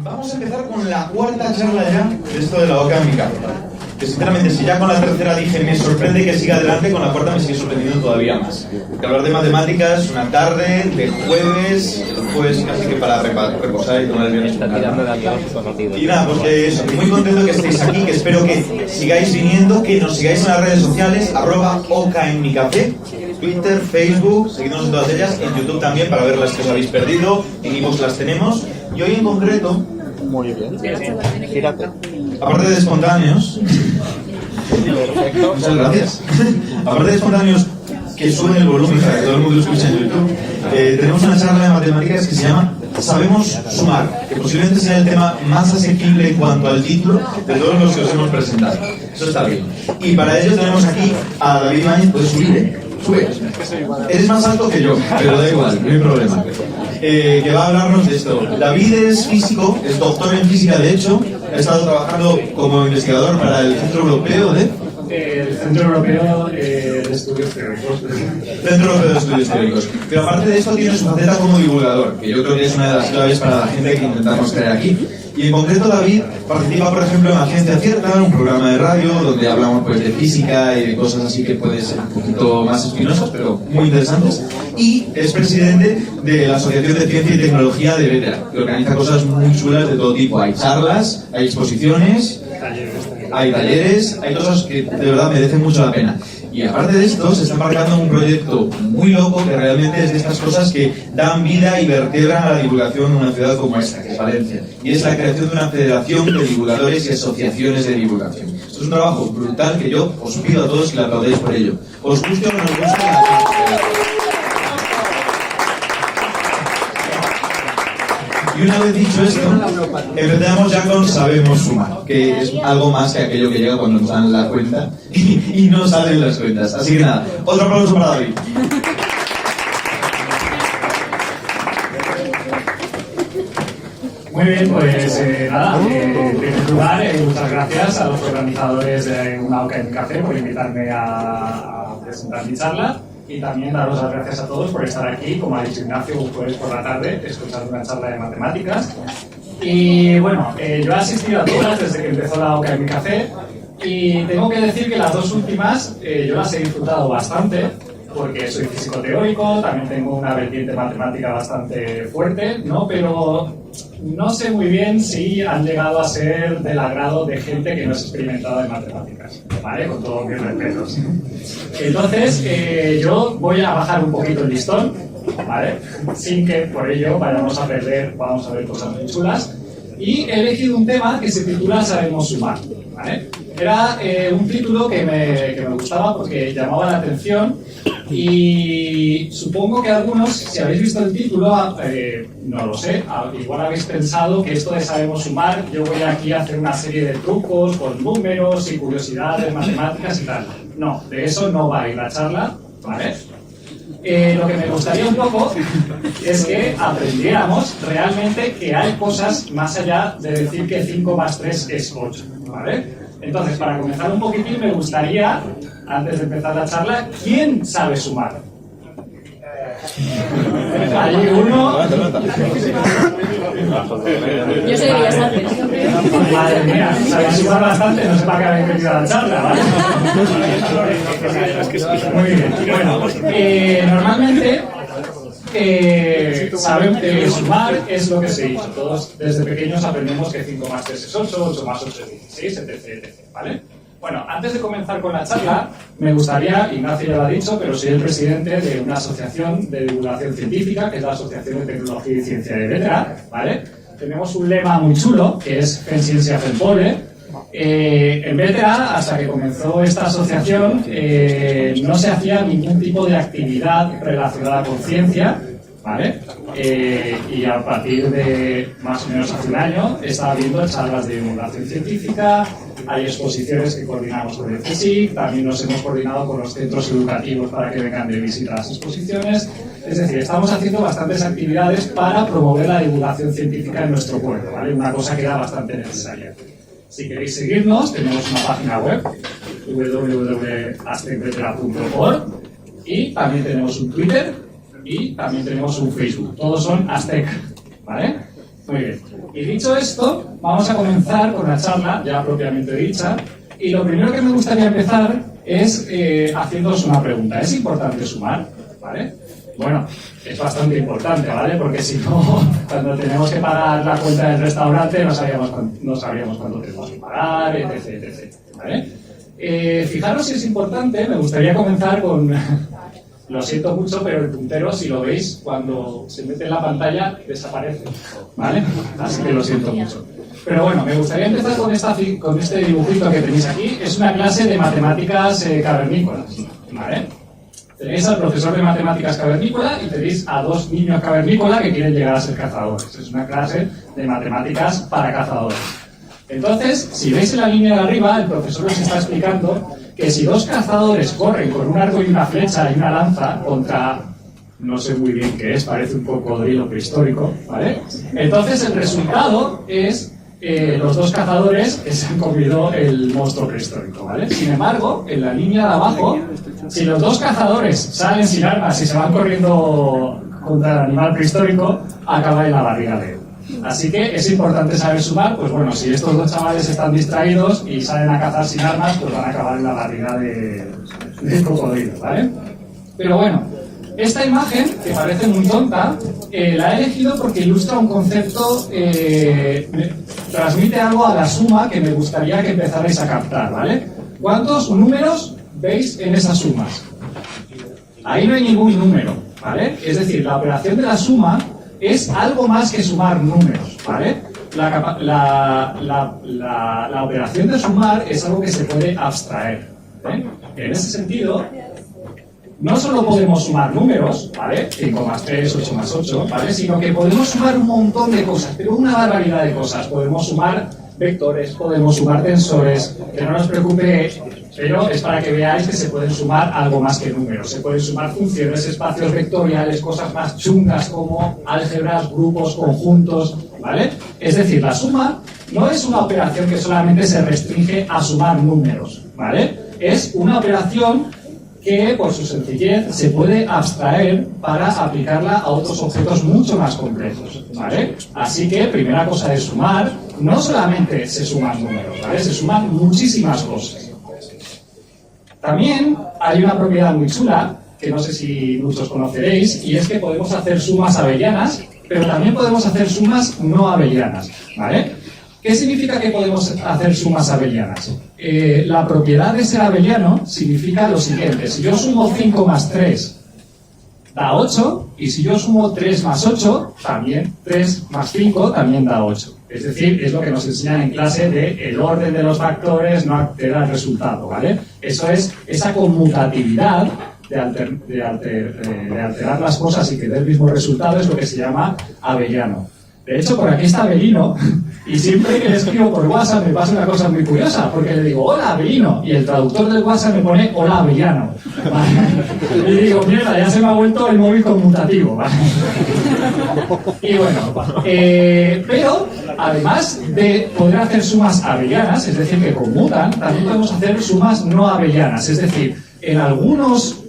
Vamos a empezar con la cuarta charla ya de esto de la boca en mi casa. Que sinceramente, si ya con la tercera dije me sorprende que siga adelante, con la cuarta me sigue sorprendiendo todavía más. Que hablar de matemáticas, una tarde de jueves, el jueves casi que para reposar y tomar el viernes con calma. Y nada, pues eso, muy contento que estéis aquí, que espero que sigáis viniendo, que nos sigáis en las redes sociales, @oca en mi café, Twitter, Facebook, seguidnos en todas ellas, en YouTube también para ver las que os habéis perdido, en iVoox las tenemos. Y hoy en concreto, muy bien, gírate. Aparte de espontáneos, perfecto, muchas gracias. Aparte de espontáneos que suben el volumen para que todo el mundo lo escuche en YouTube, tenemos una charla de matemáticas que se llama Sabemos Sumar, que posiblemente sea el tema más asequible en cuanto al título de todos los que os hemos presentado. Eso está bien. Y para ello tenemos aquí a David Ibáñez. ¿Puedes subir? Sube. Eres más alto que yo, pero da igual, no hay problema. Que va a hablarnos de esto. David es físico, es doctor en física de hecho, ha estado trabajando como investigador para el Centro Europeo de... El Centro Europeo de Estudios Teóricos. Centro Europeo de Estudios Teóricos. Pero aparte de esto tiene su faceta como divulgador, que yo creo que es una de las claves para la gente que intentamos traer aquí. Y en concreto David participa, por ejemplo, en la Ciencia Cierta, un programa de radio donde hablamos pues de física y de cosas así que pueden ser un poquito más espinosas, pero muy interesantes. Y es presidente de la Asociación de Ciencia y Tecnología de Vetera, que organiza cosas muy chulas de todo tipo. Hay charlas, hay exposiciones, hay talleres, hay cosas que de verdad merecen mucho la pena. Y aparte de esto, se está embarcando en un proyecto muy loco que realmente es de estas cosas que dan vida y vertebran a la divulgación en una ciudad como esta, que es Valencia. Y es la creación de una federación de divulgadores y asociaciones de divulgación. Esto es un trabajo brutal que yo os pido a todos que le aplaudéis por ello. Os guste o no os guste, y una vez dicho esto, empezamos ya con Sabemos Sumar, que es algo más que aquello que llega cuando nos dan la cuenta y no salen las cuentas. Así que nada, otro aplauso para David. Muy bien, pues nada, en primer lugar, muchas gracias a los organizadores de Una Oca en mi Café por invitarme a presentar mi charla. Y también daros las gracias a todos por estar aquí, como ha dicho Ignacio, un jueves por la tarde, escuchando una charla de matemáticas. Y bueno, yo he asistido a todas desde que empezó la Oca en mi café y tengo que decir que las dos últimas yo las he disfrutado bastante porque soy físico teórico, también tengo una vertiente matemática bastante fuerte, ¿no? Pero no sé muy bien si han llegado a ser del agrado de gente que no es experimentada en matemáticas, ¿vale? Con todos mis respetos. Entonces, yo voy a bajar un poquito el listón, ¿vale? Sin que por ello vamos a ver cosas muy chulas. Y he elegido un tema que se titula Sabemos Sumar, ¿vale? Era un título que me gustaba porque llamaba la atención y supongo que algunos, si habéis visto el título, no lo sé, igual habéis pensado que esto de Sabemos Sumar, yo voy aquí a hacer una serie de trucos con números y curiosidades matemáticas y tal. No, de eso no va a ir la charla, ¿vale? Lo que me gustaría un poco es que aprendiéramos realmente que hay cosas más allá de decir que 5 más 3 es 8, ¿vale? Entonces, para comenzar un poquitín, me gustaría, antes de empezar la charla, ¿quién sabe sumar? Hay uno. Yo soy Bellas Artes. Madre mía, sabéis sumar bastante, no sé para qué habéis venido a la charla, ¿vale? Muy bien. Bueno, normalmente saber sumar es lo que se hizo. Todos desde pequeños aprendemos que 5 más 3 es 8, 8 más 8 es 16, etc, ¿vale? Bueno, antes de comenzar con la charla, me gustaría, Ignacio ya lo ha dicho, pero soy el presidente de una asociación de divulgación científica, que es la Asociación de Tecnología y Ciencia de Vetera, ¿vale? Tenemos un lema muy chulo, que es Fent Ciència Fent Poble. En Vetera, hasta que comenzó esta asociación, no se hacía ningún tipo de actividad relacionada con ciencia, ¿vale? Y a partir de más o menos hace un año está habiendo charlas de divulgación científica, hay exposiciones que coordinamos con el CSIC, también nos hemos coordinado con los centros educativos para que vengan de visita a las exposiciones. Es decir, estamos haciendo bastantes actividades para promover la divulgación científica en nuestro pueblo, ¿vale? Una cosa que era bastante necesaria. Si queréis seguirnos, tenemos una página web, www.aztecvetera.org, y también tenemos un Twitter y también tenemos un Facebook. Todos son Aztec, ¿vale? Muy bien. Y dicho esto, vamos a comenzar con la charla ya propiamente dicha. Y lo primero que me gustaría empezar es haciéndoos una pregunta. ¿Es importante sumar? ¿Vale? Bueno, es bastante importante, ¿vale? Porque si no, cuando tenemos que pagar la cuenta del restaurante no sabríamos cuánto tenemos que pagar, etc, etc. ¿Vale? Fijaros si es importante, me gustaría comenzar con... Lo siento mucho, pero el puntero, si lo veis, cuando se mete en la pantalla, desaparece, ¿vale? Así que lo siento mucho. Pero bueno, me gustaría empezar con este dibujito que tenéis aquí. Es una clase de matemáticas cavernícolas, ¿vale? Tenéis al profesor de matemáticas cavernícola y tenéis a dos niños cavernícola que quieren llegar a ser cazadores. Es una clase de matemáticas para cazadores. Entonces, si veis en la línea de arriba, el profesor os está explicando que si dos cazadores corren con un arco y una flecha y una lanza contra, no sé muy bien qué es, parece un cocodrilo prehistórico, ¿vale? Entonces el resultado es los dos cazadores que se han comido el monstruo prehistórico, ¿vale? Sin embargo, en la línea de abajo, si los dos cazadores salen sin armas y se van corriendo contra el animal prehistórico, acaba en la barriga de él. Así que es importante saber sumar, pues bueno, si estos dos chavales están distraídos y salen a cazar sin armas, pues van a acabar en la barriga del cocodrilo, ¿vale? Pero bueno, esta imagen, que parece muy tonta, la he elegido porque ilustra un concepto, transmite algo a la suma que me gustaría que empezarais a captar, ¿vale? ¿Cuántos números veis en esas sumas? Ahí no hay ningún número, ¿vale? Es decir, la operación de la suma es algo más que sumar números, ¿vale? La operación de sumar es algo que se puede abstraer, ¿eh? En ese sentido, no solo podemos sumar números, ¿vale? 5 más 3, 8 más 8, ¿vale? Sino que podemos sumar un montón de cosas, pero una barbaridad de cosas. Podemos sumar vectores, podemos sumar tensores, que no nos preocupe, pero es para que veáis que se pueden sumar algo más que números. Se pueden sumar funciones, espacios vectoriales, cosas más chungas como álgebras, grupos, conjuntos, ¿vale? Es decir, la suma no es una operación que solamente se restringe a sumar números, ¿vale? Es una operación que, por su sencillez, se puede abstraer para aplicarla a otros objetos mucho más complejos, ¿vale? Así que, primera cosa de sumar, no solamente se suman números, ¿vale? Se suman muchísimas cosas. También hay una propiedad muy chula, que no sé si muchos conoceréis, y es que podemos hacer sumas abelianas, pero también podemos hacer sumas no abelianas, ¿vale? ¿Qué significa que podemos hacer sumas abelianas? La propiedad de ser abeliano significa lo siguiente: si yo sumo 5 más 3 da 8, y si yo sumo 3 más 8, también 3 más 5 también da 8. Es decir, es lo que nos enseñan en clase de el orden de los factores no altera el resultado, ¿vale? Eso es esa conmutatividad de alterar las cosas y que dé el mismo resultado, es lo que se llama abeliano. De hecho, por aquí está Abelino, y siempre que le escribo por WhatsApp me pasa una cosa muy curiosa, porque le digo, hola Abelino, y el traductor del WhatsApp me pone, hola Avellano, ¿vale? Y digo, mierda, ya se me ha vuelto el móvil conmutativo, ¿vale? Y bueno, pero además de poder hacer sumas abelianas, es decir, que conmutan, también podemos hacer sumas no abelianas, es decir, en algunas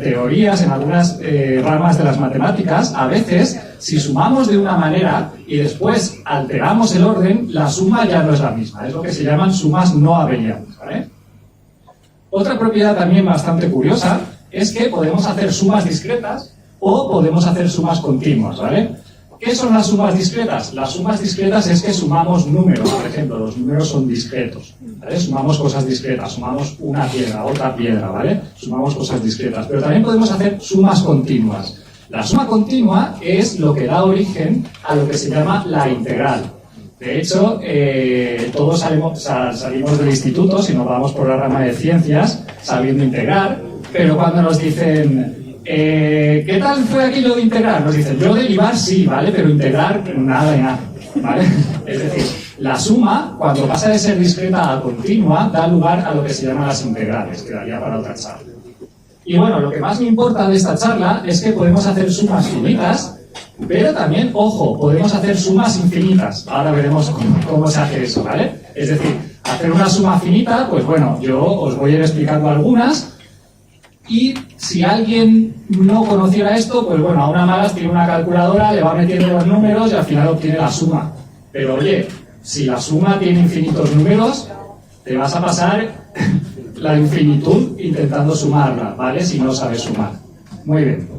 teorías, en algunas ramas de las matemáticas, a veces, si sumamos de una manera y después alteramos el orden, la suma ya no es la misma. Es lo que se llaman sumas no abelianas, ¿vale? Otra propiedad también bastante curiosa es que podemos hacer sumas discretas o podemos hacer sumas continuas, ¿vale? ¿Qué son las sumas discretas? Las sumas discretas es que sumamos números, por ejemplo, los números son discretos, ¿vale? Sumamos cosas discretas, sumamos una piedra, otra piedra, ¿vale? Sumamos cosas discretas, pero también podemos hacer sumas continuas. La suma continua es lo que da origen a lo que se llama la integral. De hecho, todos salimos del instituto, si nos vamos por la rama de ciencias, sabiendo integrar, pero cuando nos dicen... ¿qué tal fue aquello de integrar? Nos dicen, yo derivar sí, ¿vale? Pero integrar nada de nada, ¿vale? Es decir, la suma, cuando pasa de ser discreta a continua, da lugar a lo que se llaman las integrales, que daría para otra charla. Y bueno, lo que más me importa de esta charla es que podemos hacer sumas finitas, pero también, ojo, podemos hacer sumas infinitas. Ahora veremos cómo se hace eso, ¿vale? Es decir, hacer una suma finita, pues bueno, yo os voy a ir explicando algunas. Y si alguien no conociera esto, pues bueno, a una malas tiene una calculadora, le va metiendo los números y al final obtiene la suma. Pero oye, si la suma tiene infinitos números, te vas a pasar la infinitud intentando sumarla, ¿vale? Si no sabes sumar. Muy bien.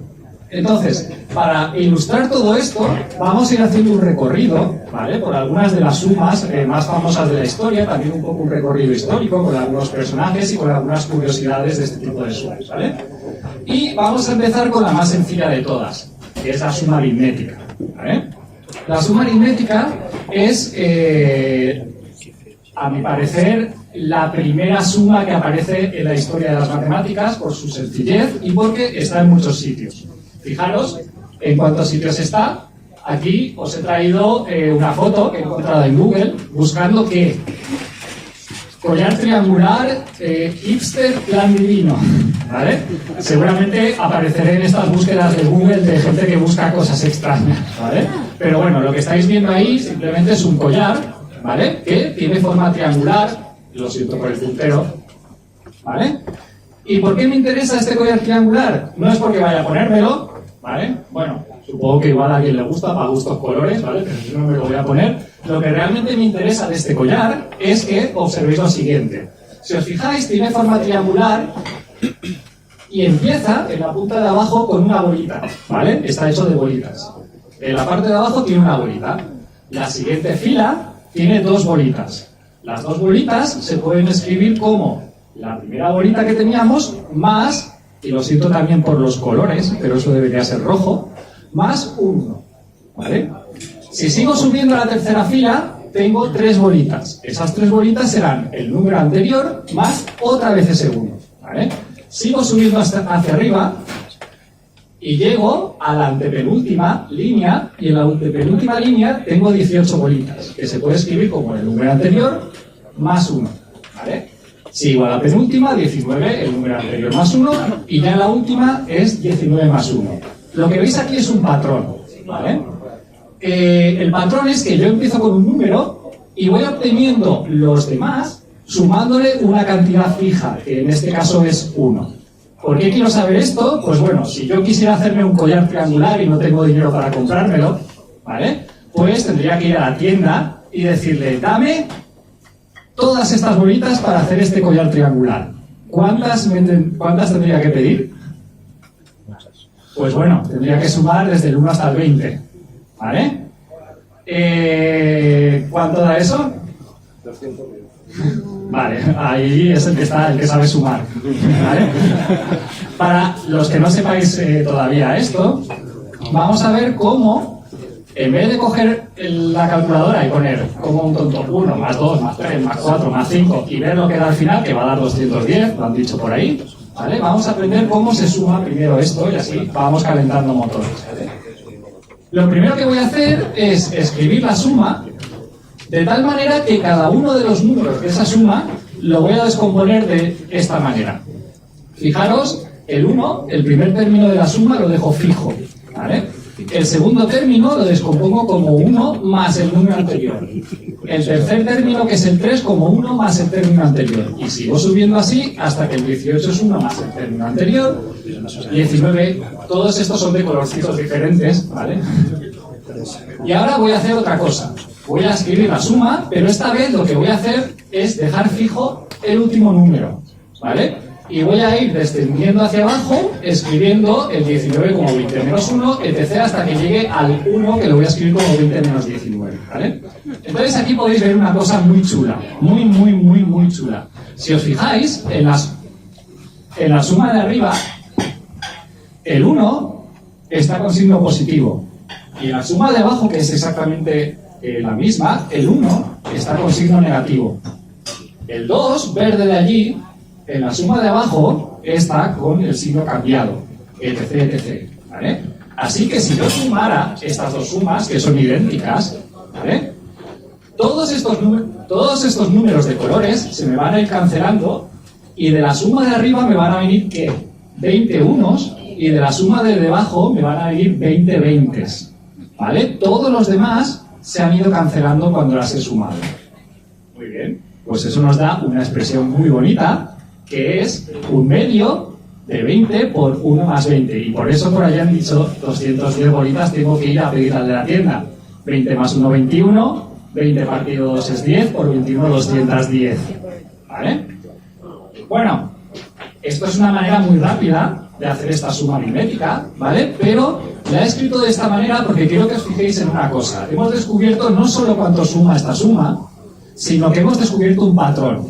Entonces, para ilustrar todo esto, vamos a ir haciendo un recorrido, ¿vale? Por algunas de las sumas más famosas de la historia, también un poco un recorrido histórico con algunos personajes y con algunas curiosidades de este tipo de sumas, ¿vale? Y vamos a empezar con la más sencilla de todas, que es la suma aritmética, ¿vale? La suma aritmética es, a mi parecer, la primera suma que aparece en la historia de las matemáticas por su sencillez y porque está en muchos sitios. Fijaros en cuántos sitios está. Aquí os he traído una foto que he encontrado en Google buscando qué. Collar triangular, hipster, plan divino. ¿Vale? Seguramente apareceré en estas búsquedas de Google de gente que busca cosas extrañas. ¿Vale? Pero bueno, lo que estáis viendo ahí simplemente es un collar, ¿vale? Que tiene forma triangular. Lo siento por el puntero. ¿Vale? ¿Y por qué me interesa este collar triangular? No es porque vaya a ponérmelo, ¿vale? Bueno, supongo que igual a quien le gusta, para gustos colores, ¿vale? Pero yo no me lo voy a poner. Lo que realmente me interesa de este collar es que observéis lo siguiente. Si os fijáis, tiene forma triangular y empieza en la punta de abajo con una bolita, ¿vale? Está hecho de bolitas. En la parte de abajo tiene una bolita. La siguiente fila tiene dos bolitas. Las dos bolitas se pueden escribir como la primera bolita que teníamos más, y lo siento también por los colores, pero eso debería ser rojo, más 1, ¿vale? Si sigo subiendo a la tercera fila, tengo tres bolitas. Esas tres bolitas serán el número anterior más otra vez ese 1, ¿vale? Sigo subiendo hacia arriba y llego a la antepenúltima línea, y en la antepenúltima línea tengo 18 bolitas, que se puede escribir como el número anterior más 1, ¿vale? Sigo a la penúltima, 19, el número anterior más 1, y ya la última es 19 más 1. Lo que veis aquí es un patrón, ¿vale? El patrón es que yo empiezo con un número y voy obteniendo los demás sumándole una cantidad fija, que en este caso es 1. ¿Por qué quiero saber esto? Pues bueno, si yo quisiera hacerme un collar triangular y no tengo dinero para comprármelo, ¿vale? Pues tendría que ir a la tienda y decirle, dame todas estas bolitas para hacer este collar triangular. ¿Cuántas tendría que pedir? Pues bueno, tendría que sumar desde el 1 hasta el 20. ¿Vale? ¿Cuánto da eso? 200. Vale, ahí es el que sabe sumar. ¿Vale? Para los que no sepáis todavía esto, vamos a ver cómo, en vez de coger la calculadora y poner como un tonto 1, más 2, más 3, más 4, más 5 y ver lo que da al final, que va a dar 210, lo han dicho por ahí, ¿vale? Vamos a aprender cómo se suma primero esto y así vamos calentando motores, ¿vale? Lo primero que voy a hacer es escribir la suma de tal manera que cada uno de los números de esa suma lo voy a descomponer de esta manera. Fijaros, el 1, el primer término de la suma lo dejo fijo, ¿vale? El segundo término lo descompongo como 1 más el número anterior. El tercer término, que es el 3, como 1 más el término anterior. Y sigo subiendo así hasta que el 18 es 1 más el término anterior. 19, todos estos son de colorcitos diferentes, ¿vale? Y ahora voy a hacer otra cosa. Voy a escribir la suma, pero esta vez lo que voy a hacer es dejar fijo el último número, ¿vale? Y voy a ir descendiendo hacia abajo, escribiendo el 19 como 20 menos 1, etc. hasta que llegue al 1, que lo voy a escribir como 20 menos 19, ¿vale? Entonces aquí podéis ver una cosa muy chula, muy chula. Si os fijáis, en la suma de arriba, el 1 está con signo positivo. Y en la suma de abajo, que es exactamente la misma, el 1 está con signo negativo. El 2, verde de allí, en la suma de abajo está con el signo cambiado, etc. ¿Vale? Así que si yo sumara estas dos sumas, que son idénticas, ¿vale? Todos estos números de colores se me van a ir cancelando y de la suma de arriba me van a venir, ¿qué? 20 unos, y de la suma de debajo me van a venir 20 veintes, ¿vale? Todos los demás se han ido cancelando cuando las he sumado. Muy bien, pues eso nos da una expresión muy bonita, que es 1 medio de 20 por 1 más 20. Y por eso por ahí han dicho 210 bolitas tengo que ir a pedir al de la tienda. 20 más 1, 21. 20 partido 2 es 10, por 21, 210. ¿Vale? Bueno, esto es una manera muy rápida de hacer esta suma aritmética, ¿vale? Pero la he escrito de esta manera porque quiero que os fijéis en una cosa. Hemos descubierto no solo cuánto suma esta suma, sino que hemos descubierto un patrón.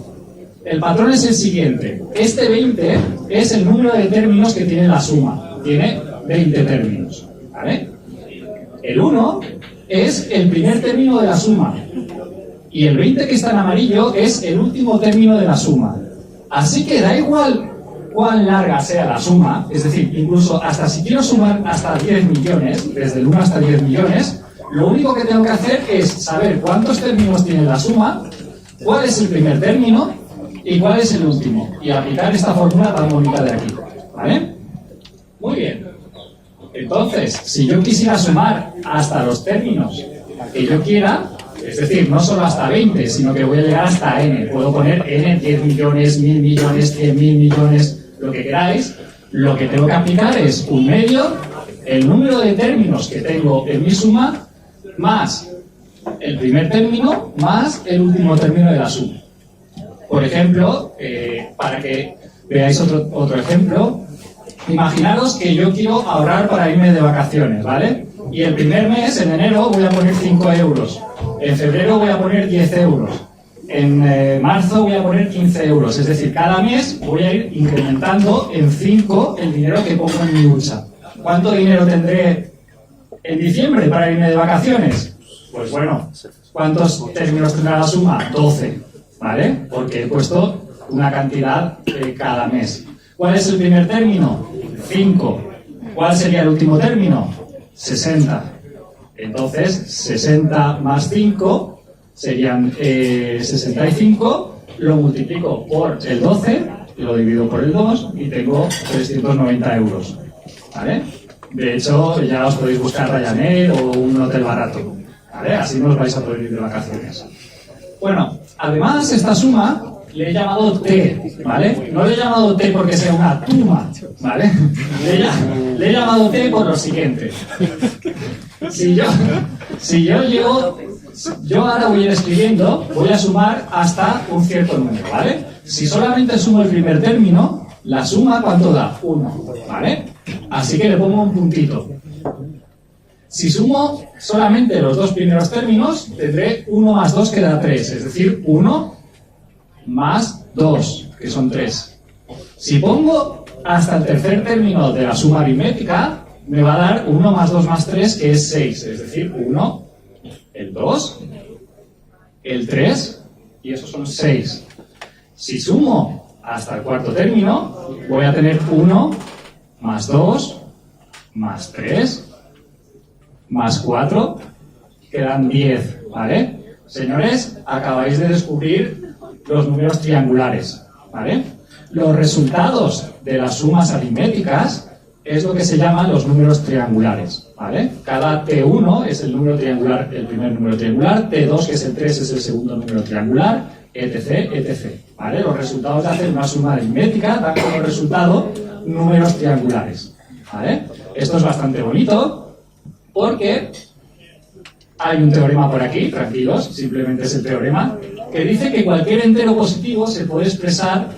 El patrón es el siguiente. Este 20 es el número de términos que tiene la suma. Tiene 20 términos, ¿vale? El 1 es el primer término de la suma. Y el 20 que está en amarillo es el último término de la suma. Así que da igual cuán larga sea la suma, es decir, incluso hasta si quiero sumar hasta 10 millones, desde el 1 hasta 10 millones, lo único que tengo que hacer es saber cuántos términos tiene la suma, cuál es el primer término y cuál es el último. Y aplicar esta fórmula tan bonita de aquí. ¿Vale? Muy bien. Entonces, si yo quisiera sumar hasta los términos que yo quiera, es decir, no solo hasta 20, sino que voy a llegar hasta n. Puedo poner n, 10 millones, 1000 millones, 100.000 millones, lo que queráis. Lo que tengo que aplicar es un medio, el número de términos que tengo en mi suma, más el primer término, más el último término de la suma. Por ejemplo, para que veáis otro ejemplo, imaginaros que yo quiero ahorrar para irme de vacaciones, ¿vale? Y el primer mes, en enero, voy a poner 5 euros. En febrero voy a poner 10 euros. En marzo voy a poner 15 euros. Es decir, cada mes voy a ir incrementando en 5 el dinero que pongo en mi hucha. ¿Cuánto dinero tendré en diciembre para irme de vacaciones? Pues bueno, ¿cuántos términos tendrá la suma? 12, ¿vale? Porque he puesto una cantidad cada mes. ¿Cuál es el primer término? 5. ¿Cuál sería el último término? 60. Entonces, 60 más 5 serían 65, lo multiplico por el 12, lo divido por el 2 y tengo 390 euros. ¿Vale? De hecho, ya os podéis buscar Ryanair o un hotel barato. ¿Vale? Así no os vais a poder ir de vacaciones. Bueno, además, esta suma le he llamado T, ¿vale? No le he llamado T porque sea una tuma, ¿vale? Le he llamado T por lo siguiente. Si yo llego, yo ahora voy a ir escribiendo, voy a sumar hasta un cierto número, ¿vale? Si solamente sumo el primer término, la suma, ¿cuánto da? 1, ¿vale? Así que le pongo un puntito. Si sumo solamente los dos primeros términos, tendré 1 más 2 que da 3, es decir, 1 más 2, que son 3. Si pongo hasta el tercer término de la suma aritmética, me va a dar 1 más 2 más 3, que es 6. Es decir, 1, el 2, el 3, y esos son 6. Si sumo hasta el cuarto término, voy a tener 1 más 2 más 3 más 4, quedan 10, ¿vale? Señores, acabáis de descubrir los números triangulares, ¿vale? Los resultados de las sumas aritméticas es lo que se llaman los números triangulares, ¿vale? Cada T1 es el número triangular, el primer número triangular, T2, que es el 3, es el segundo número triangular, etc., etc., ¿vale? Los resultados de hacer una suma aritmética dan como resultado números triangulares, ¿vale? Esto es bastante bonito porque hay un teorema por aquí, tranquilos, simplemente es el teorema, que dice que cualquier entero positivo se puede expresar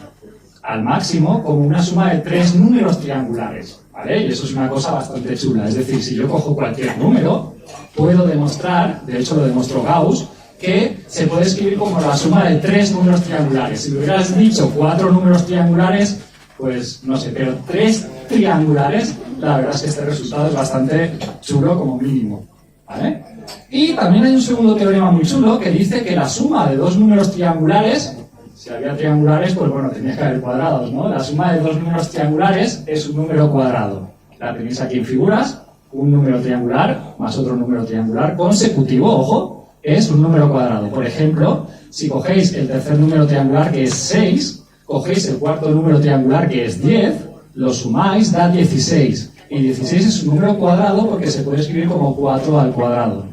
al máximo como una suma de 3 números triangulares, ¿vale? Y eso es una cosa bastante chula. Es decir, si yo cojo cualquier número, puedo demostrar, de hecho lo demostró Gauss, que se puede escribir como la suma de 3 números triangulares. Si me hubieras dicho 4 números triangulares, pues no sé, pero 3 triangulares, la verdad es que este resultado es bastante chulo como mínimo, ¿vale? Y también hay un segundo teorema muy chulo que dice que la suma de 2 números triangulares, si había triangulares, pues bueno, tenía que haber cuadrados, ¿no? La suma de 2 números triangulares es un número cuadrado. La tenéis aquí en figuras, un número triangular más otro número triangular consecutivo, ojo, es un número cuadrado. Por ejemplo, si cogéis el tercer número triangular, que es 6, cogéis el cuarto número triangular, que es 10, lo sumáis, da 16. Y 16 es un número cuadrado porque se puede escribir como 4 al cuadrado,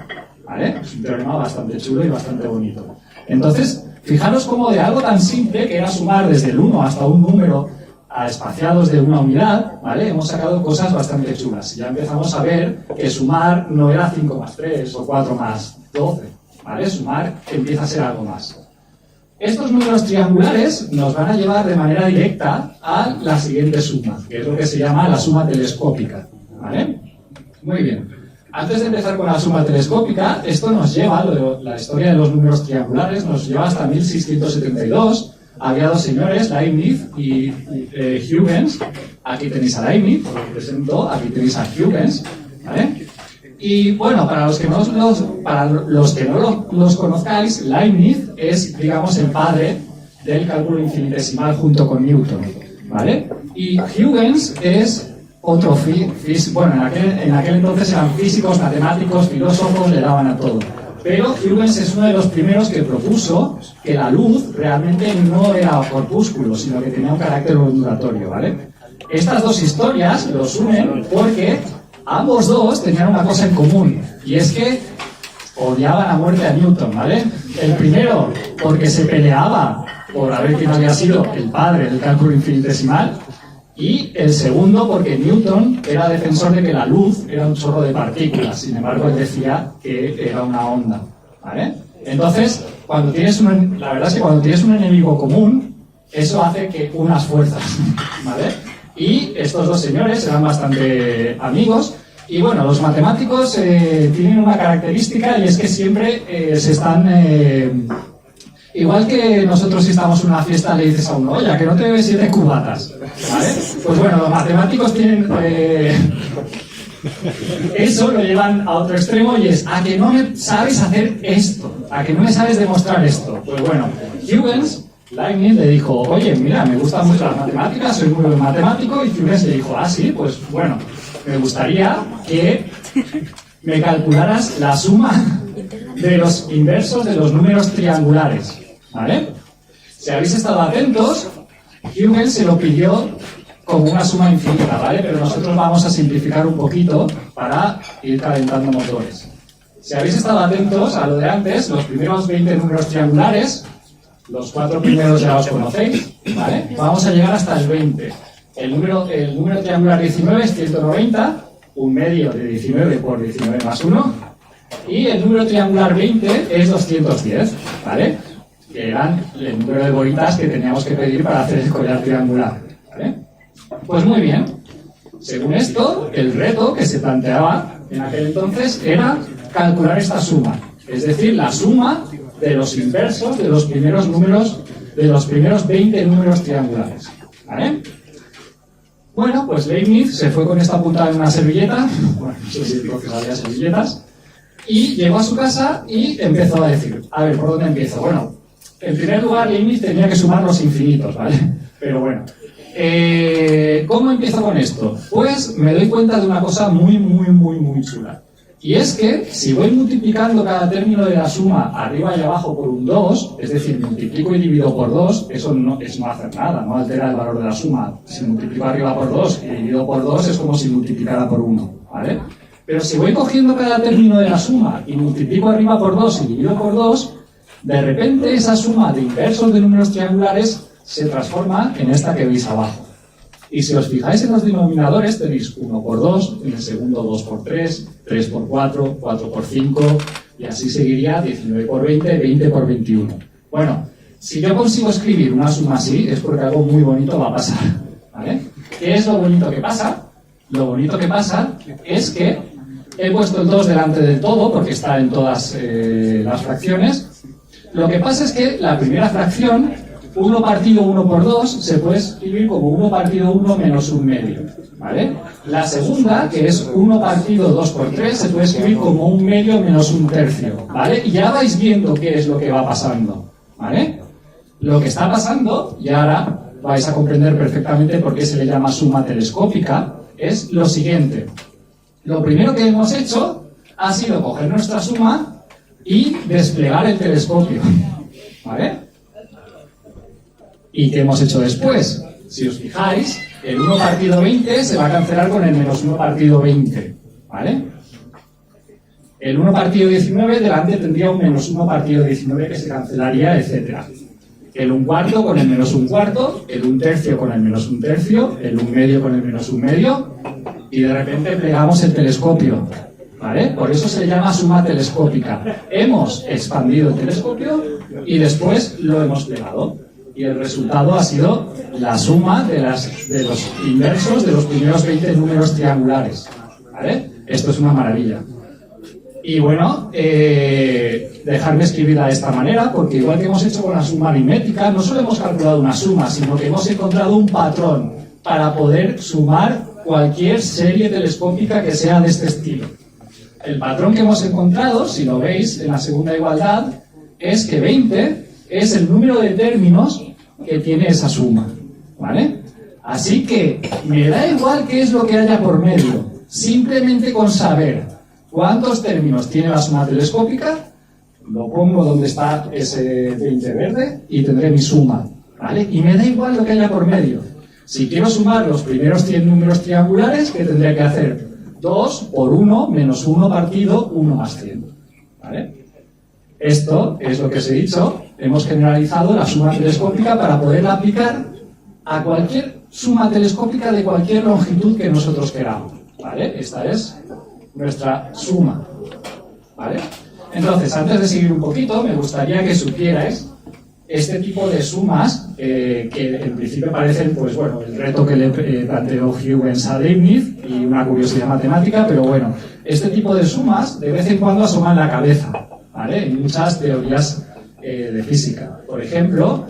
¿vale? Es un teorema bastante chulo y bastante bonito. Entonces, fijaros cómo de algo tan simple, que era sumar desde el 1 hasta un número a espaciados de una unidad, ¿vale? Hemos sacado cosas bastante chulas. Ya empezamos a ver que sumar no era 5 más 3 o 4 más 12, ¿vale? Sumar empieza a ser algo más. Estos números triangulares nos van a llevar de manera directa a la siguiente suma, que es lo que se llama la suma telescópica, ¿vale? Muy bien. Antes de empezar con la suma telescópica, esto nos lleva, la historia de los números triangulares, nos lleva hasta 1672. Había dos señores, Leibniz y Huygens. Aquí tenéis a Leibniz, os lo presento, aquí tenéis a Huygens, ¿vale? Y bueno, para los que no los conozcáis, Leibniz es, digamos, el padre del cálculo infinitesimal junto con Newton, ¿vale? Y Huygens es otro bueno, en aquel entonces eran físicos, matemáticos, filósofos, le daban a todo. Pero Huygens es uno de los primeros que propuso que la luz realmente no era corpúsculo, sino que tenía un carácter ondulatorio, ¿vale? Estas dos historias los unen porque ambos dos tenían una cosa en común, y es que odiaban a muerte a Newton, ¿vale? El primero porque se peleaba por a ver quién había sido el padre del cálculo infinitesimal, y el segundo porque Newton era defensor de que la luz era un chorro de partículas, sin embargo él decía que era una onda, ¿vale? Entonces, la verdad es que cuando tienes un enemigo común, eso hace que unas fuerzas, ¿vale? Y estos dos señores eran bastante amigos, y bueno, los matemáticos tienen una característica, y es que siempre se están... igual que nosotros si estamos en una fiesta le dices a uno, oye, que no te bebes 7 cubatas, ¿vale? Pues bueno, los matemáticos tienen... eso lo llevan a otro extremo, y es a que no me sabes hacer esto, a que no me sabes demostrar esto. Pues bueno, Huygens, Leibniz le dijo, oye, mira, me gustan mucho las matemáticas, soy muy buen matemático, y Huygens le dijo, ah, sí, pues bueno, me gustaría que me calcularas la suma de los inversos de los números triangulares, ¿vale? Si habéis estado atentos, Huygens se lo pidió como una suma infinita, ¿vale? Pero nosotros vamos a simplificar un poquito para ir calentando motores. Si habéis estado atentos a lo de antes, los primeros 20 números triangulares, los 4 primeros ya los conocéis, ¿vale? Vamos a llegar hasta el 20. El número triangular 19 es 190, un medio de 19 por 19 más 1, y el número triangular 20 es 210, ¿vale? Que eran el número de bolitas que teníamos que pedir para hacer el collar triangular, ¿vale? Pues muy bien. Según esto, el reto que se planteaba en aquel entonces era calcular esta suma, es decir, la suma de los inversos de los primeros números, de los primeros 20 números triangulares, ¿vale? Bueno, pues Leibniz se fue con esta apuntada en una servilleta, bueno, no sé si entonces había servilletas, y llegó a su casa y empezó a decir, a ver, ¿por dónde empiezo? Bueno, en primer lugar, Leibniz tenía que sumar los infinitos, ¿vale? Pero bueno, ¿cómo empiezo con esto? Pues me doy cuenta de una cosa muy chula. Y es que si voy multiplicando cada término de la suma arriba y abajo por un 2, es decir, multiplico y divido por 2, eso no es no hacer nada, no altera el valor de la suma. Si multiplico arriba por 2 y divido por 2 es como si multiplicara por 1, ¿vale? Pero si voy cogiendo cada término de la suma y multiplico arriba por 2 y divido por 2, de repente esa suma de inversos de números triangulares se transforma en esta que veis abajo. Y si os fijáis en los denominadores, tenéis 1 por 2, en el segundo 2 por 3, 3 por 4, 4 por 5, y así seguiría 19 por 20, 20 por 21. Bueno, si yo consigo escribir una suma así, es porque algo muy bonito va a pasar, ¿vale? ¿Qué es lo bonito que pasa? Lo bonito que pasa es que he puesto el 2 delante del todo, porque está en todas las fracciones. Lo que pasa es que la primera fracción, 1 partido 1 por 2, se puede escribir como 1 partido 1 menos un medio, ¿vale? La segunda, que es 1 partido 2 por 3, se puede escribir como un medio menos un tercio, ¿vale? Y ya vais viendo qué es lo que va pasando, ¿vale? Lo que está pasando, y ahora vais a comprender perfectamente por qué se le llama suma telescópica, es lo siguiente. Lo primero que hemos hecho ha sido coger nuestra suma y desplegar el telescopio, ¿vale? ¿Y qué hemos hecho después? Si os fijáis, el 1 partido 20 se va a cancelar con el menos 1 partido 20, ¿vale? El 1 partido 19 delante tendría un menos 1 partido 19 que se cancelaría, etc. el 1/4 con el menos 1/4, el 1/3 con el menos 1/3, el 1/2 con el menos 1/2, y de repente plegamos el telescopio, ¿vale? Por eso se llama suma telescópica. Hemos expandido el telescopio y después lo hemos plegado. Y el resultado ha sido la suma de los inversos de los primeros 20 números triangulares, ¿vale? Esto es una maravilla. Y bueno, dejarme escribirla de esta manera, porque igual que hemos hecho con la suma aritmética, no solo hemos calculado una suma, sino que hemos encontrado un patrón para poder sumar cualquier serie telescópica que sea de este estilo. El patrón que hemos encontrado, si lo veis en la segunda igualdad, es que 20 es el número de términos que tiene esa suma, ¿vale? Así que me da igual qué es lo que haya por medio, simplemente con saber cuántos términos tiene la suma telescópica, lo pongo donde está ese 20 verde y tendré mi suma, ¿vale? Y me da igual lo que haya por medio. Si quiero sumar los primeros 100 números triangulares, ¿qué tendría que hacer? 2 por 1 menos 1 partido 1 más 100, ¿vale? Esto es lo que os he dicho. Hemos generalizado la suma telescópica para poderla aplicar a cualquier suma telescópica de cualquier longitud que nosotros queramos, ¿vale? Esta es nuestra suma, ¿vale? Entonces, antes de seguir un poquito, me gustaría que supierais este tipo de sumas que en principio parecen, pues bueno, el reto que le planteó Huygens a Leibniz y una curiosidad matemática, pero bueno, este tipo de sumas de vez en cuando asoman la cabeza, ¿vale? En muchas teorías de física. Por ejemplo,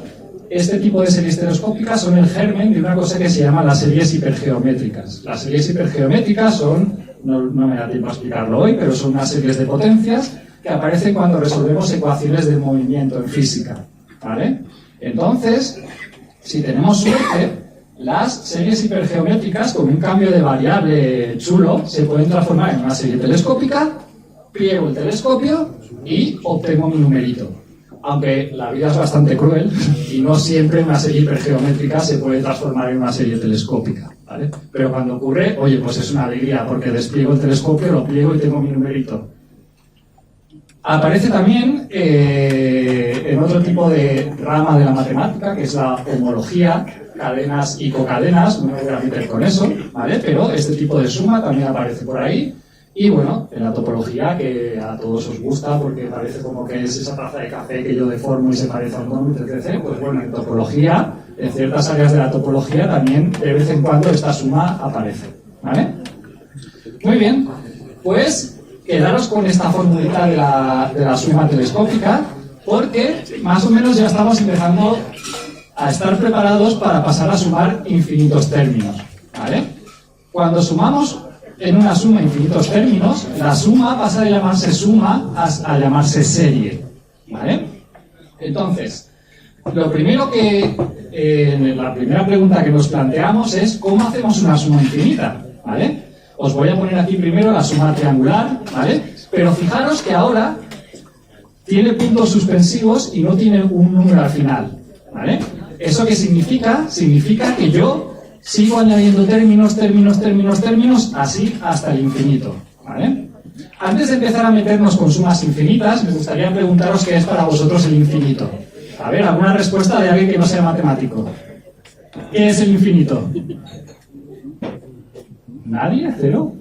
este tipo de series telescópicas son el germen de una cosa que se llama las series hipergeométricas. Las series hipergeométricas son, no me da tiempo a explicarlo hoy, pero son unas series de potencias que aparecen cuando resolvemos ecuaciones del movimiento en física, ¿vale? Entonces, si tenemos suerte, las series hipergeométricas, con un cambio de variable chulo, se pueden transformar en una serie telescópica, pliego el telescopio y obtengo mi numerito. Aunque la vida es bastante cruel y no siempre una serie hipergeométrica se puede transformar en una serie telescópica, ¿vale? Pero cuando ocurre, oye, pues es una alegría, porque despliego el telescopio, lo pliego y tengo mi numerito. Aparece también en otro tipo de rama de la matemática, que es la homología, cadenas y cocadenas, no me voy a meter con eso, ¿vale? Pero este tipo de suma también aparece por ahí. Y bueno, en la topología, que a todos os gusta, porque parece como que es esa taza de café que yo deformo y se parece a un donut, etc. Pues bueno, en topología, en ciertas áreas de la topología, también de vez en cuando esta suma aparece, ¿vale? Muy bien, pues quedaros con esta formulita de la suma telescópica, porque más o menos ya estamos empezando a estar preparados para pasar a sumar infinitos términos, ¿vale? Cuando sumamos en una suma infinitos términos, la suma pasa de llamarse suma a llamarse serie, ¿vale? Entonces, lo primero que, la primera pregunta que nos planteamos es ¿cómo hacemos una suma infinita? ¿Vale? Os voy a poner aquí primero la suma triangular, ¿vale? Pero fijaros que ahora tiene puntos suspensivos y no tiene un número al final, ¿vale? ¿Eso qué significa? Significa que yo sigo añadiendo términos, así hasta el infinito, ¿vale? Antes de empezar a meternos con sumas infinitas, me gustaría preguntaros qué es para vosotros el infinito. A ver, ¿alguna respuesta de alguien que no sea matemático? ¿Qué es el infinito? ¿Nadie? ¿Cero?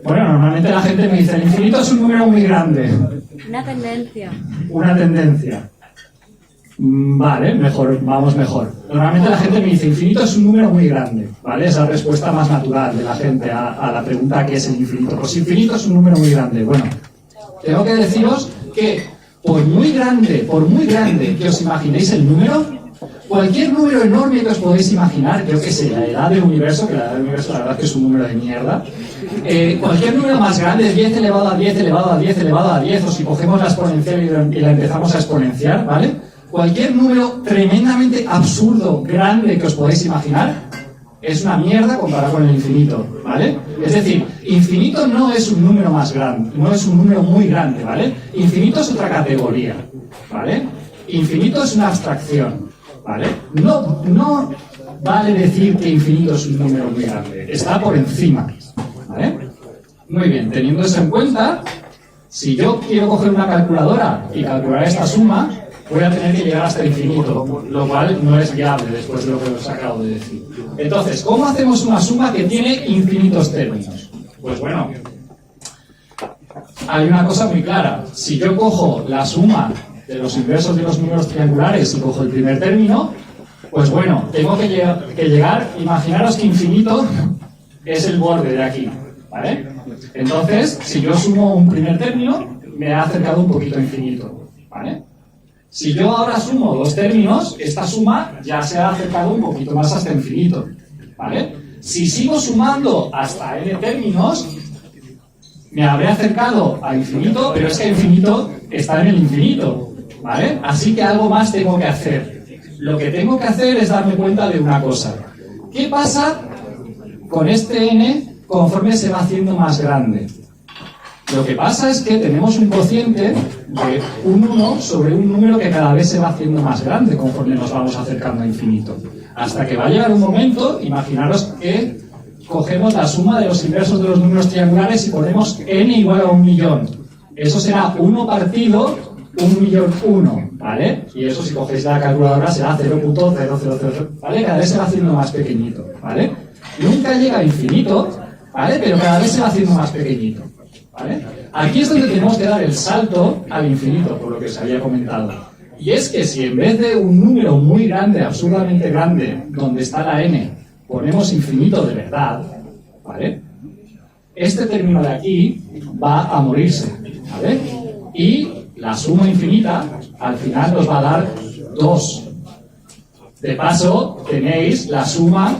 Bueno, normalmente la gente me dice, el infinito es un número muy grande. Una tendencia. Una tendencia. Vale, mejor, vamos mejor. Normalmente la gente me dice, infinito es un número muy grande, ¿vale? Es la respuesta más natural de la gente a la pregunta ¿qué es el infinito? Pues infinito es un número muy grande. Bueno, tengo que deciros que por muy grande que os imaginéis el número, cualquier número enorme que os podéis imaginar, yo que sé, la edad del universo, que la edad del universo la verdad que es un número de mierda, cualquier número más grande, 10 elevado a 10 elevado a 10 elevado a 10, o si cogemos la exponencial y la empezamos a exponenciar, ¿vale? Cualquier número tremendamente absurdo, grande que os podéis imaginar, es una mierda comparado con el infinito, ¿vale? Es decir, infinito no es un número más grande, no es un número muy grande, ¿vale? Infinito es otra categoría, ¿vale? Infinito es una abstracción, ¿vale? No vale decir que infinito es un número muy grande, está por encima, ¿vale? Muy bien, teniendo eso en cuenta, si yo quiero coger una calculadora y calcular esta suma, voy a tener que llegar hasta el infinito, lo cual no es viable después de lo que os acabo de decir. Entonces, ¿cómo hacemos una suma que tiene infinitos términos? Pues bueno, hay una cosa muy clara. Si yo cojo la suma de los inversos de los números triangulares y cojo el primer término, pues bueno, tengo que llegar, imaginaros que infinito es el borde de aquí, ¿vale? Entonces, si yo sumo un primer término, me ha acercado un poquito a infinito, ¿vale? Si yo ahora sumo dos términos, esta suma ya se ha acercado un poquito más hasta infinito, ¿vale? Si sigo sumando hasta n términos, me habré acercado a infinito, pero es que infinito está en el infinito, ¿vale? Así que algo más tengo que hacer. Lo que tengo que hacer es darme cuenta de una cosa. ¿Qué pasa con este n conforme se va haciendo más grande? Lo que pasa es que tenemos un cociente de un 1 sobre un número que cada vez se va haciendo más grande conforme nos vamos acercando a infinito. Hasta que va a llegar un momento, imaginaros que cogemos la suma de los inversos de los números triangulares y ponemos n igual a 1.000.000. Eso será 1 partido 1.000.001, ¿vale? Y eso, si cogéis la calculadora, será 0.000, ¿vale? Cada vez se va haciendo más pequeñito, ¿vale? Nunca llega a infinito, ¿vale? Pero cada vez se va haciendo más pequeñito, ¿vale? Aquí es donde tenemos que dar el salto al infinito, por lo que os había comentado. Y es que si en vez de un número muy grande, absurdamente grande, donde está la n, ponemos infinito de verdad, ¿vale? Este término de aquí va a morirse, ¿vale? Y la suma infinita al final nos va a dar 2. De paso, tenéis la suma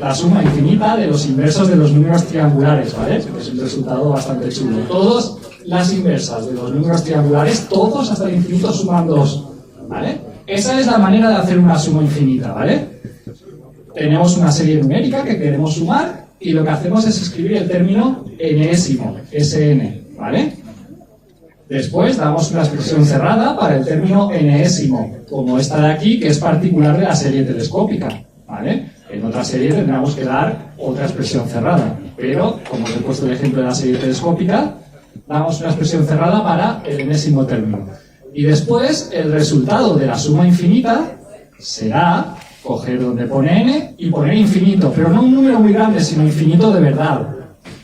la suma infinita de los inversos de los números triangulares, ¿vale? Es un resultado bastante chulo. Todas las inversas de los números triangulares, todos hasta el infinito suman 2, ¿vale? Esa es la manera de hacer una suma infinita, ¿vale? Tenemos una serie numérica que queremos sumar y lo que hacemos es escribir el término enésimo, Sn, ¿vale? Después damos una expresión cerrada para el término enésimo, como esta de aquí, que es particular de la serie telescópica, ¿vale? En otra serie tendremos que dar otra expresión cerrada, pero, como os he puesto el ejemplo de la serie telescópica, damos una expresión cerrada para el enésimo término. Y después, el resultado de la suma infinita será coger donde pone n y poner infinito, pero no un número muy grande, sino infinito de verdad,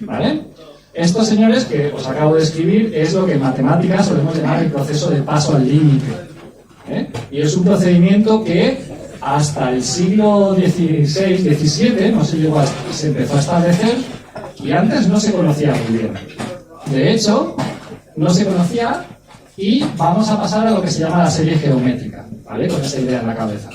¿vale? Esto, señores, que os acabo de escribir, es lo que en matemáticas solemos llamar el proceso de paso al límite, ¿eh? Y es un procedimiento que hasta el siglo XVI-XVII no se empezó a establecer y antes no se conocía muy bien. De hecho, no se conocía y vamos a pasar a lo que se llama la serie geométrica, ¿vale? Con esa idea en la cabeza.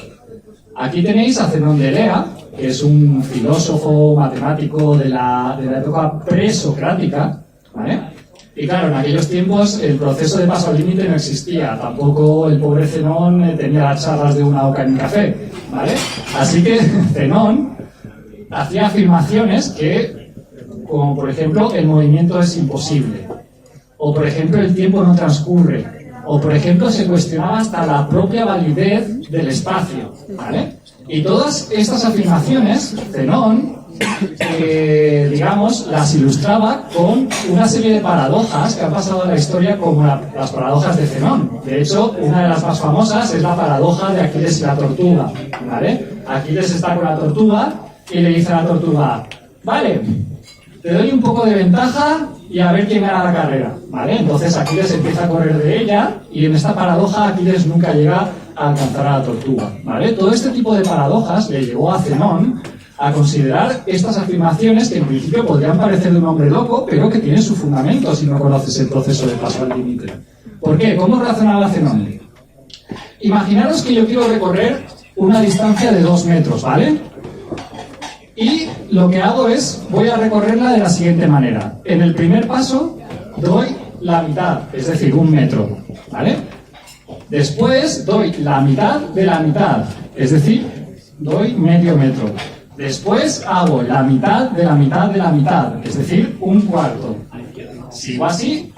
Aquí tenéis a Zenón de Elea, que es un filósofo matemático de la época presocrática, ¿vale? Y claro, en aquellos tiempos el proceso de paso al límite no existía, tampoco el pobre Zenón tenía las charlas de una oca en un café, ¿vale? Así que Zenón hacía afirmaciones que, como por ejemplo, el movimiento es imposible, o por ejemplo, el tiempo no transcurre, o por ejemplo, se cuestionaba hasta la propia validez del espacio, ¿vale? Y todas estas afirmaciones, Zenón, digamos, las ilustraba con una serie de paradojas que han pasado a la historia como las paradojas de Zenón. De hecho, una de las más famosas es la paradoja de Aquiles y la tortuga, ¿vale? Aquiles está con la tortuga y le dice a la tortuga, vale, te doy un poco de ventaja y a ver quién gana la carrera, ¿vale? Entonces Aquiles empieza a correr de ella y en esta paradoja Aquiles nunca llega a alcanzar a la tortuga, ¿vale? Todo este tipo de paradojas le llevó a Zenón a considerar estas afirmaciones que en principio podrían parecer de un hombre loco, pero que tienen su fundamento si no conoces el proceso de paso al límite. ¿Por qué? ¿Cómo razonaba Zenón? Imaginaros que yo quiero recorrer una distancia de 2 metros, ¿vale? Y lo que hago es, voy a recorrerla de la siguiente manera. En el primer paso doy la mitad, es decir, 1 metro, ¿vale? Después doy la mitad de la mitad, es decir, doy medio metro. Después hago la mitad de la mitad de la mitad, es decir, 1/4. Sigo así,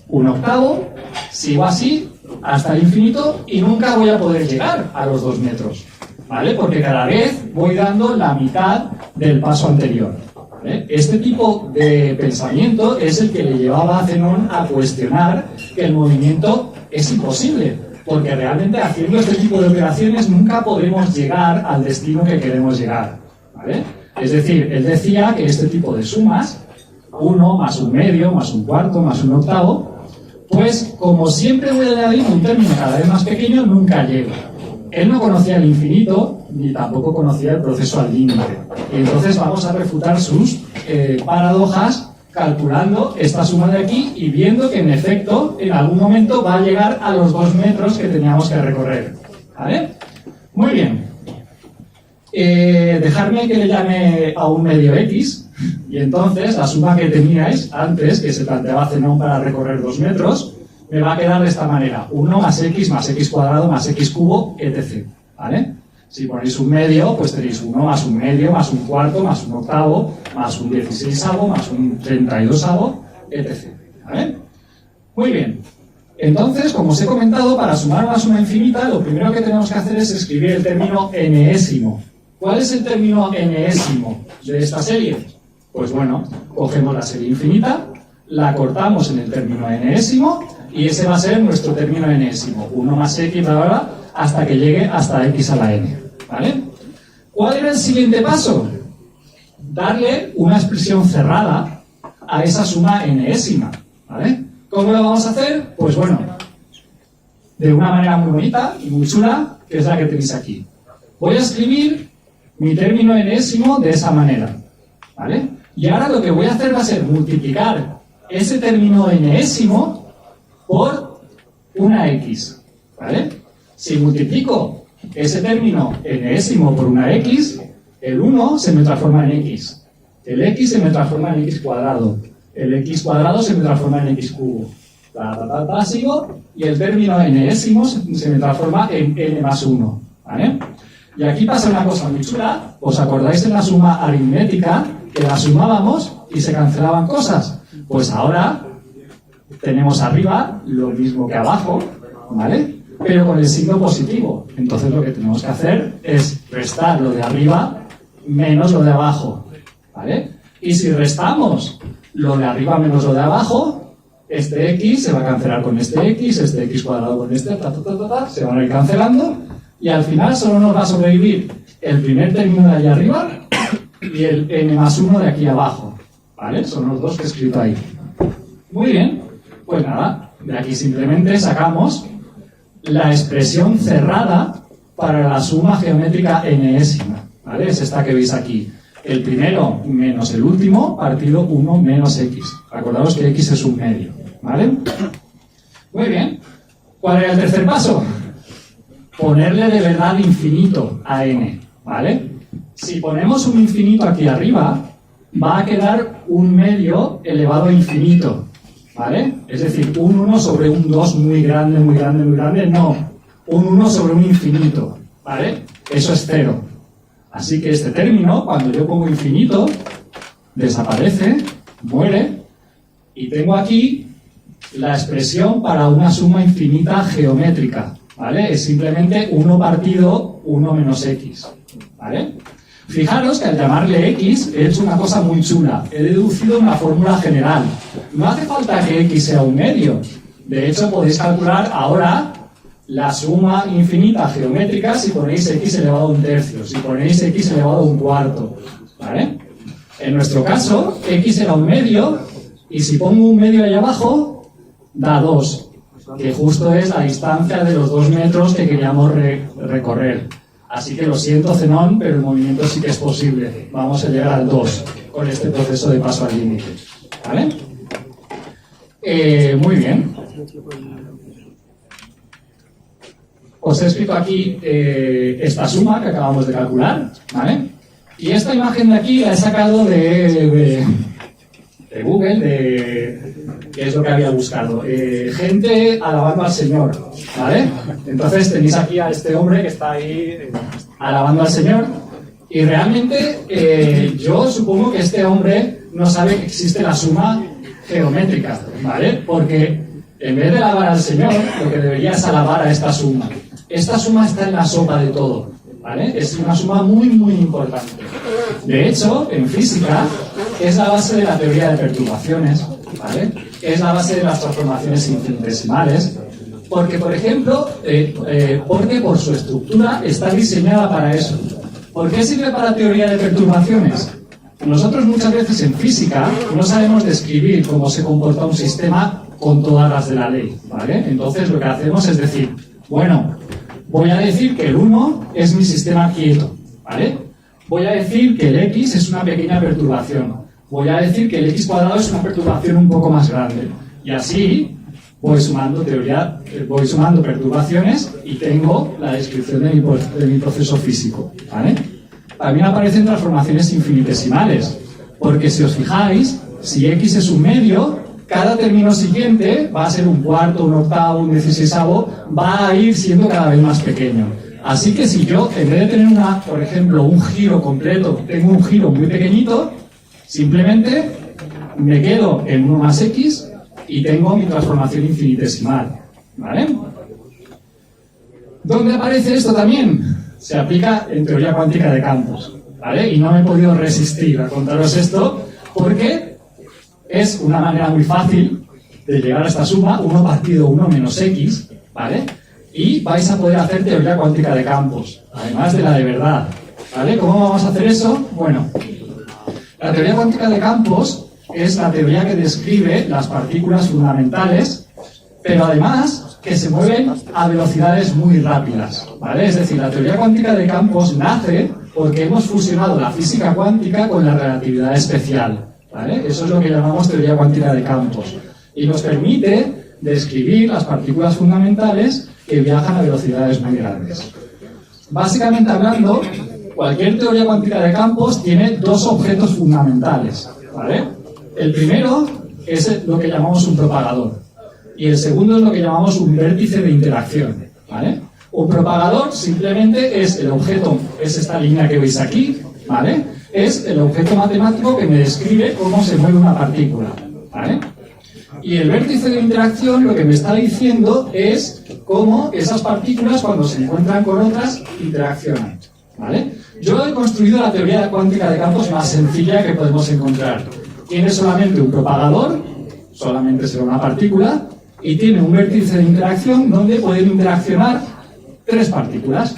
1/8, sigo así, hasta el infinito y nunca voy a poder llegar a los 2 metros, ¿vale? Porque cada vez voy dando la mitad del paso anterior, ¿vale? Este tipo de pensamiento es el que le llevaba a Zenón a cuestionar que el movimiento es imposible, porque realmente haciendo este tipo de operaciones nunca podemos llegar al destino que queremos llegar, ¿vale? Es decir, él decía que este tipo de sumas, 1 más 1/2 más 1/4 más 1/8, pues como siempre voy añadiendo un término cada vez más pequeño, nunca llego. Él no conocía el infinito, ni tampoco conocía el proceso al límite. Y entonces vamos a refutar sus paradojas calculando esta suma de aquí y viendo que en efecto en algún momento va a llegar a los 2 metros que teníamos que recorrer. ¿Vale? Muy bien. Dejarme que le llame a un medio x, y entonces la suma que teníais antes, que se planteaba Zenón para recorrer 2 metros, me va a quedar de esta manera: 1 más x cuadrado más x cubo, etc. ¿Vale? Si ponéis un medio, pues tenéis 1 más 1/2 más 1/4 más 1/8 más 1/16 más 1/32, etc. ¿Vale? Muy bien. Entonces, como os he comentado, para sumar una suma infinita, lo primero que tenemos que hacer es escribir el término enésimo. ¿Cuál es el término enésimo de esta serie? Pues bueno, cogemos la serie infinita, la cortamos en el término enésimo y ese va a ser nuestro término enésimo. 1 más x, bla, bla, bla, hasta que llegue hasta x a la n. ¿Vale? ¿Cuál era el siguiente paso? Darle una expresión cerrada a esa suma enésima. ¿Vale? ¿Cómo lo vamos a hacer? Pues bueno, de una manera muy bonita y muy chula, que es la que tenéis aquí. Voy a escribir mi término enésimo de esa manera. ¿Vale? Y ahora lo que voy a hacer va a ser multiplicar ese término enésimo por una x. ¿Vale? Si multiplico ese término enésimo por una x, el 1 se me transforma en x. El x se me transforma en x cuadrado. El x cuadrado se me transforma en x cubo. Sigo, y el término enésimo se me transforma en n más 1. ¿Vale? Y aquí pasa una cosa muy chula. ¿Os acordáis en la suma aritmética que la sumábamos y se cancelaban cosas? Pues ahora tenemos arriba lo mismo que abajo, ¿vale? Pero con el signo positivo. Entonces lo que tenemos que hacer es restar lo de arriba menos lo de abajo, ¿vale? Y si restamos lo de arriba menos lo de abajo, este x se va a cancelar con este x cuadrado con este, se van a ir cancelando, y al final solo nos va a sobrevivir el primer término de allá arriba y el n más 1 de aquí abajo, ¿vale? Son los dos que he escrito ahí. Muy bien, pues nada, de aquí simplemente sacamos la expresión cerrada para la suma geométrica enésima, ¿vale? Es esta que veis aquí. El primero menos el último partido 1 menos x. Acordaos que x es un medio, ¿vale? Muy bien. ¿Cuál era el tercer paso? Ponerle de verdad infinito a n, ¿vale? Si ponemos un infinito aquí arriba, va a quedar un medio elevado a infinito, ¿vale? Es decir, un 1 sobre un 2 muy grande, muy grande, muy grande, no. Un 1 sobre un infinito, ¿vale? Eso es 0. Así que este término, cuando yo pongo infinito, desaparece, muere, y tengo aquí la expresión para una suma infinita geométrica, ¿vale? Es simplemente 1 partido 1 menos x, ¿vale? Fijaros que al llamarle x he hecho una cosa muy chula. He deducido una fórmula general. No hace falta que x sea un medio. De hecho, podéis calcular ahora la suma infinita geométrica si ponéis x elevado a un tercio, si ponéis x elevado a un cuarto, ¿vale? En nuestro caso, x era un medio, y si pongo un medio ahí abajo, da 2, que justo es la distancia de los 2 metros que queríamos recorrer. Así que lo siento, Zenón, pero el movimiento sí que es posible. Vamos a llegar al 2 con este proceso de paso al límite, ¿vale? Muy bien. Os he escrito aquí esta suma que acabamos de calcular, ¿vale? Y esta imagen de aquí la he sacado de Google, que es lo que había buscado. Gente alabando al Señor, ¿vale? Entonces tenéis aquí a este hombre que está ahí alabando al Señor, y realmente yo supongo que este hombre no sabe que existe la suma geométrica, ¿vale? Porque en vez de alabar al Señor, lo que debería es alabar a esta suma. Esta suma está en la sopa de todo, ¿vale? Es una suma muy, muy importante. De hecho, en física, es la base de la teoría de perturbaciones, ¿vale? Es la base de las transformaciones infinitesimales, Porque, por ejemplo, porque por su estructura está diseñada para eso. ¿Por qué sirve para teoría de perturbaciones? Nosotros muchas veces en física no sabemos describir cómo se comporta un sistema con todas las de la ley, ¿vale? Entonces lo que hacemos es decir, bueno, voy a decir que el 1 es mi sistema quieto, ¿vale? Voy a decir que el X es una pequeña perturbación. Voy a decir que el X cuadrado es una perturbación un poco más grande. Y así voy sumando perturbaciones y tengo la descripción de mi proceso físico, ¿vale? También aparecen transformaciones infinitesimales, porque si os fijáis, si X es un medio, cada término siguiente va a ser un cuarto, un octavo, un 16avo, va a ir siendo cada vez más pequeño. Así que si yo, en vez de tener por ejemplo, un giro completo, tengo un giro muy pequeñito, simplemente me quedo en 1 más X y tengo mi transformación infinitesimal, ¿vale? ¿Dónde aparece esto también? Se aplica en teoría cuántica de campos, ¿vale? Y no me he podido resistir a contaros esto porque es una manera muy fácil de llegar a esta suma, 1 partido 1 menos X, ¿vale? Y vais a poder hacer teoría cuántica de campos, además de la de verdad, ¿vale? ¿Cómo vamos a hacer eso? Bueno, la teoría cuántica de campos es la teoría que describe las partículas fundamentales, pero además que se mueven a velocidades muy rápidas, ¿vale? Es decir, la teoría cuántica de campos nace porque hemos fusionado la física cuántica con la relatividad especial, ¿vale? Eso es lo que llamamos teoría cuántica de campos. Y nos permite describir las partículas fundamentales que viajan a velocidades muy grandes. Básicamente hablando, cualquier teoría cuántica de campos tiene dos objetos fundamentales, ¿vale? El primero es lo que llamamos un propagador y el segundo es lo que llamamos un vértice de interacción, ¿vale? Un propagador simplemente es el objeto, es esta línea que veis aquí, ¿vale? Es el objeto matemático que me describe cómo se mueve una partícula, ¿vale? Y el vértice de interacción lo que me está diciendo es cómo esas partículas cuando se encuentran con otras interaccionan, ¿vale? Yo he construido la teoría cuántica de campos más sencilla que podemos encontrar. Tiene solamente un propagador, solamente será una partícula, y tiene un vértice de interacción donde pueden interaccionar tres partículas,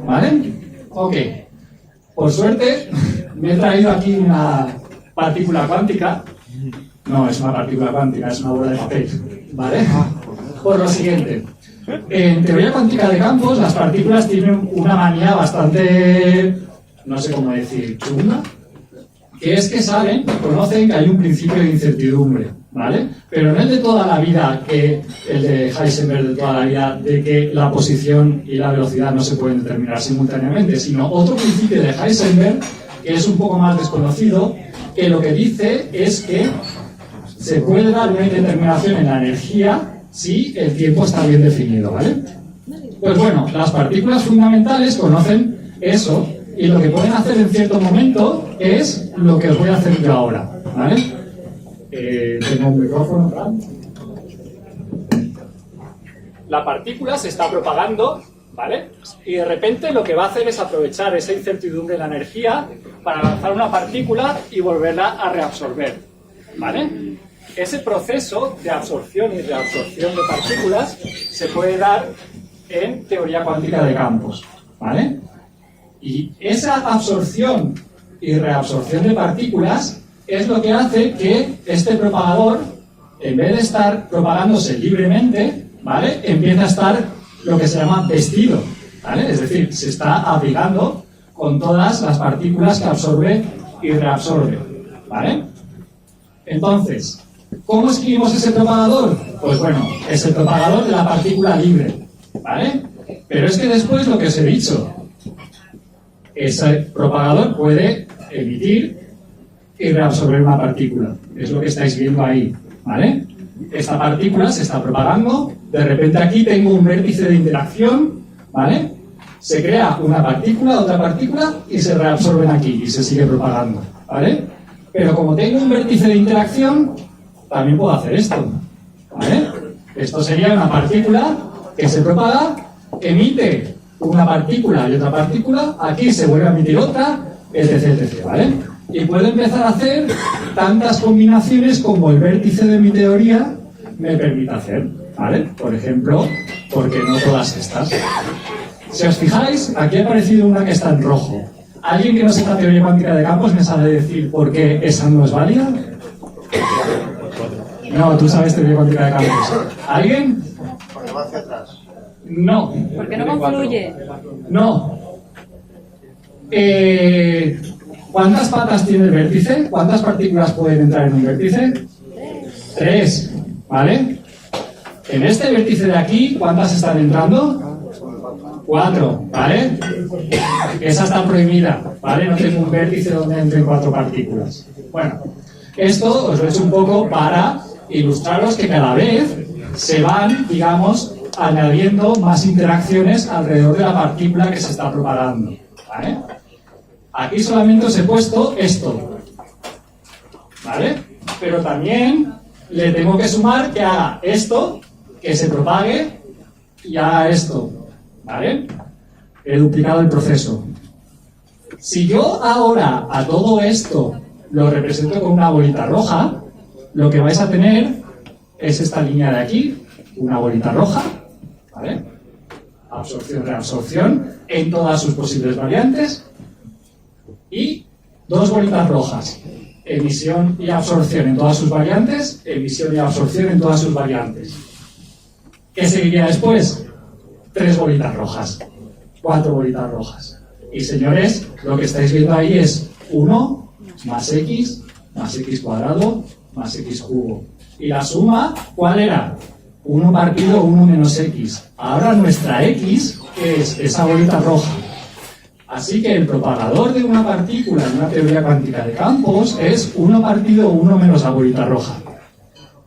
¿vale? Ok. Por suerte, me he traído aquí una partícula cuántica. No es una partícula cuántica, es una bola de papel, ¿vale? Por lo siguiente. En teoría cuántica de campos, las partículas tienen una manía bastante, no sé cómo decir, chunga, que es que saben, conocen que hay un principio de incertidumbre, ¿vale? Pero no el de toda la vida, que el de Heisenberg de toda la vida, de que la posición y la velocidad no se pueden determinar simultáneamente, sino otro principio de Heisenberg, que es un poco más desconocido, que lo que dice es que se puede dar una indeterminación en la energía si el tiempo está bien definido, ¿vale? Pues bueno, las partículas fundamentales conocen eso y lo que pueden hacer en cierto momento es lo que os voy a hacer yo ahora, ¿vale? Tengo un micrófono, ¿verdad? La partícula se está propagando, ¿vale? Y de repente lo que va a hacer es aprovechar esa incertidumbre de la energía para lanzar una partícula y volverla a reabsorber, ¿vale? Ese proceso de absorción y reabsorción de partículas se puede dar en teoría cuántica de campos, ¿vale? Y esa absorción y reabsorción de partículas es lo que hace que este propagador, en vez de estar propagándose libremente, ¿vale?, empieza a estar lo que se llama vestido, ¿vale? Es decir, se está abrigando con todas las partículas que absorbe y reabsorbe, ¿vale? Entonces, ¿cómo escribimos ese propagador? Pues bueno, es el propagador de la partícula libre, ¿vale? Pero es que después lo que os he dicho, ese propagador puede emitir y reabsorber una partícula. Es lo que estáis viendo ahí, ¿vale? Esta partícula se está propagando, de repente aquí tengo un vértice de interacción, ¿vale? Se crea una partícula, otra partícula y se reabsorben aquí y se sigue propagando, ¿vale? Pero como tengo un vértice de interacción, también puedo hacer esto, ¿vale? Esto sería una partícula que se propaga, emite una partícula y otra partícula, aquí se vuelve a emitir otra, etc, etc, ¿vale? Y puedo empezar a hacer tantas combinaciones como el vértice de mi teoría me permite hacer, ¿vale? Por ejemplo, porque no todas estas. Si os fijáis, aquí ha aparecido una que está en rojo. ¿Alguien que no sepa teoría cuántica de campos me sabe decir por qué esa no es válida? No, tú sabes teoría cuántica de campos. ¿Alguien? Porque va hacia atrás. No. Porque no confluye. No. ¿Cuántas patas tiene el vértice? ¿Cuántas partículas pueden entrar en un vértice? 3. ¿Vale? En este vértice de aquí, ¿cuántas están entrando? 4. ¿Vale? Esa está prohibida. ¿Vale? No tengo un vértice donde entren 4 partículas. Bueno, esto os lo he hecho un poco para ilustraros que cada vez se van, digamos, añadiendo más interacciones alrededor de la partícula que se está propagando. ¿Vale? Aquí solamente os he puesto esto. ¿Vale? Pero también le tengo que sumar que haga esto, que se propague, y haga esto. ¿Vale? He duplicado el proceso. Si yo ahora a todo esto lo represento con una bolita roja, lo que vais a tener es esta línea de aquí, una bolita roja, ¿vale? Absorción, reabsorción en todas sus posibles variantes, y 2 bolitas rojas, emisión y absorción en todas sus variantes, emisión y absorción en todas sus variantes. ¿Qué seguiría después? 3 bolitas rojas, 4 bolitas rojas. Y señores, lo que estáis viendo ahí es 1 más x cuadrado más x cubo. Y la suma, ¿cuál era? 1 partido 1 menos x. Ahora nuestra x es esa bolita roja. Así que el propagador de una partícula en una teoría cuántica de campos es 1 partido 1 menos la bolita roja.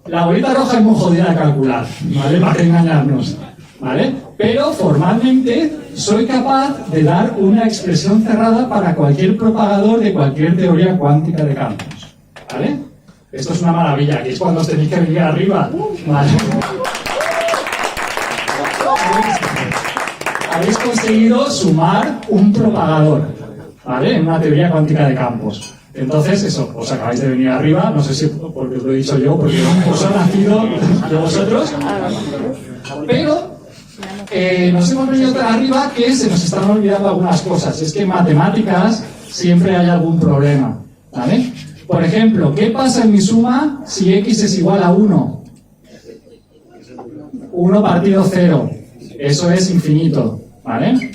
La bolita roja es muy jodida de calcular, ¿vale? Para que engañarnos, ¿vale? Pero formalmente soy capaz de dar una expresión cerrada para cualquier propagador de cualquier teoría cuántica de campos, ¿vale? Esto es una maravilla, aquí es cuando os tenéis que venir arriba, ¿vale? Habéis conseguido sumar un propagador, ¿vale? En una teoría cuántica de campos. Entonces, eso, os acabáis de venir arriba, no sé si porque os lo he dicho yo, porque os ha nacido de vosotros, pero nos hemos venido arriba que se nos están olvidando algunas cosas. Es que en matemáticas siempre hay algún problema, ¿vale? Por ejemplo, ¿qué pasa en mi suma si x es igual a 1? 1 partido 0. Eso es infinito, ¿vale?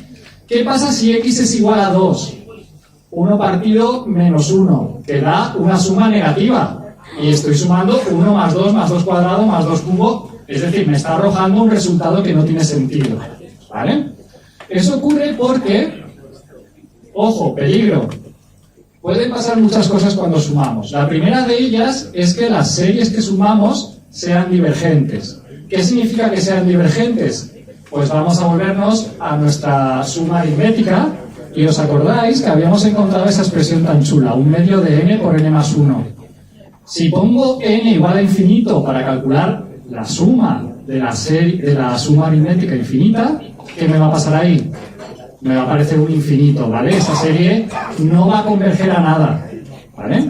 ¿Qué pasa si x es igual a 2? 1 partido menos 1, que da una suma negativa. Y estoy sumando 1 más 2 cuadrado más 2 cubo. Es decir, me está arrojando un resultado que no tiene sentido, ¿vale? Eso ocurre porque, ojo, peligro. Pueden pasar muchas cosas cuando sumamos. La primera de ellas es que las series que sumamos sean divergentes. ¿Qué significa que sean divergentes? Pues vamos a volvernos a nuestra suma aritmética y os acordáis que habíamos encontrado esa expresión tan chula, 1/2 de n por n más 1. Si pongo n igual a infinito para calcular la suma de la suma aritmética infinita, ¿qué me va a pasar ahí? Me va a aparecer un infinito, ¿vale? Esa serie no va a converger a nada, ¿vale?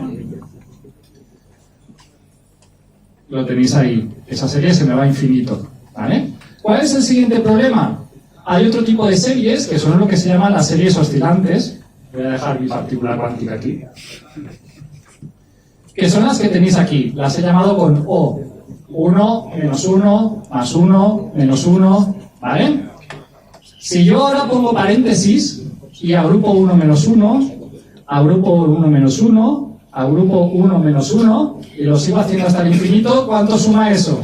Lo tenéis ahí. Esa serie se me va a infinito, ¿vale? ¿Cuál es el siguiente problema? Hay otro tipo de series que son lo que se llaman las series oscilantes. Voy a dejar mi partícula cuántica aquí. Que son las que tenéis aquí. Las he llamado con O. 1, menos 1, más 1, menos 1, ¿vale? Si yo ahora pongo paréntesis y agrupo 1 menos 1, agrupo 1 menos 1, agrupo 1 menos 1 y lo sigo haciendo hasta el infinito, ¿cuánto suma eso?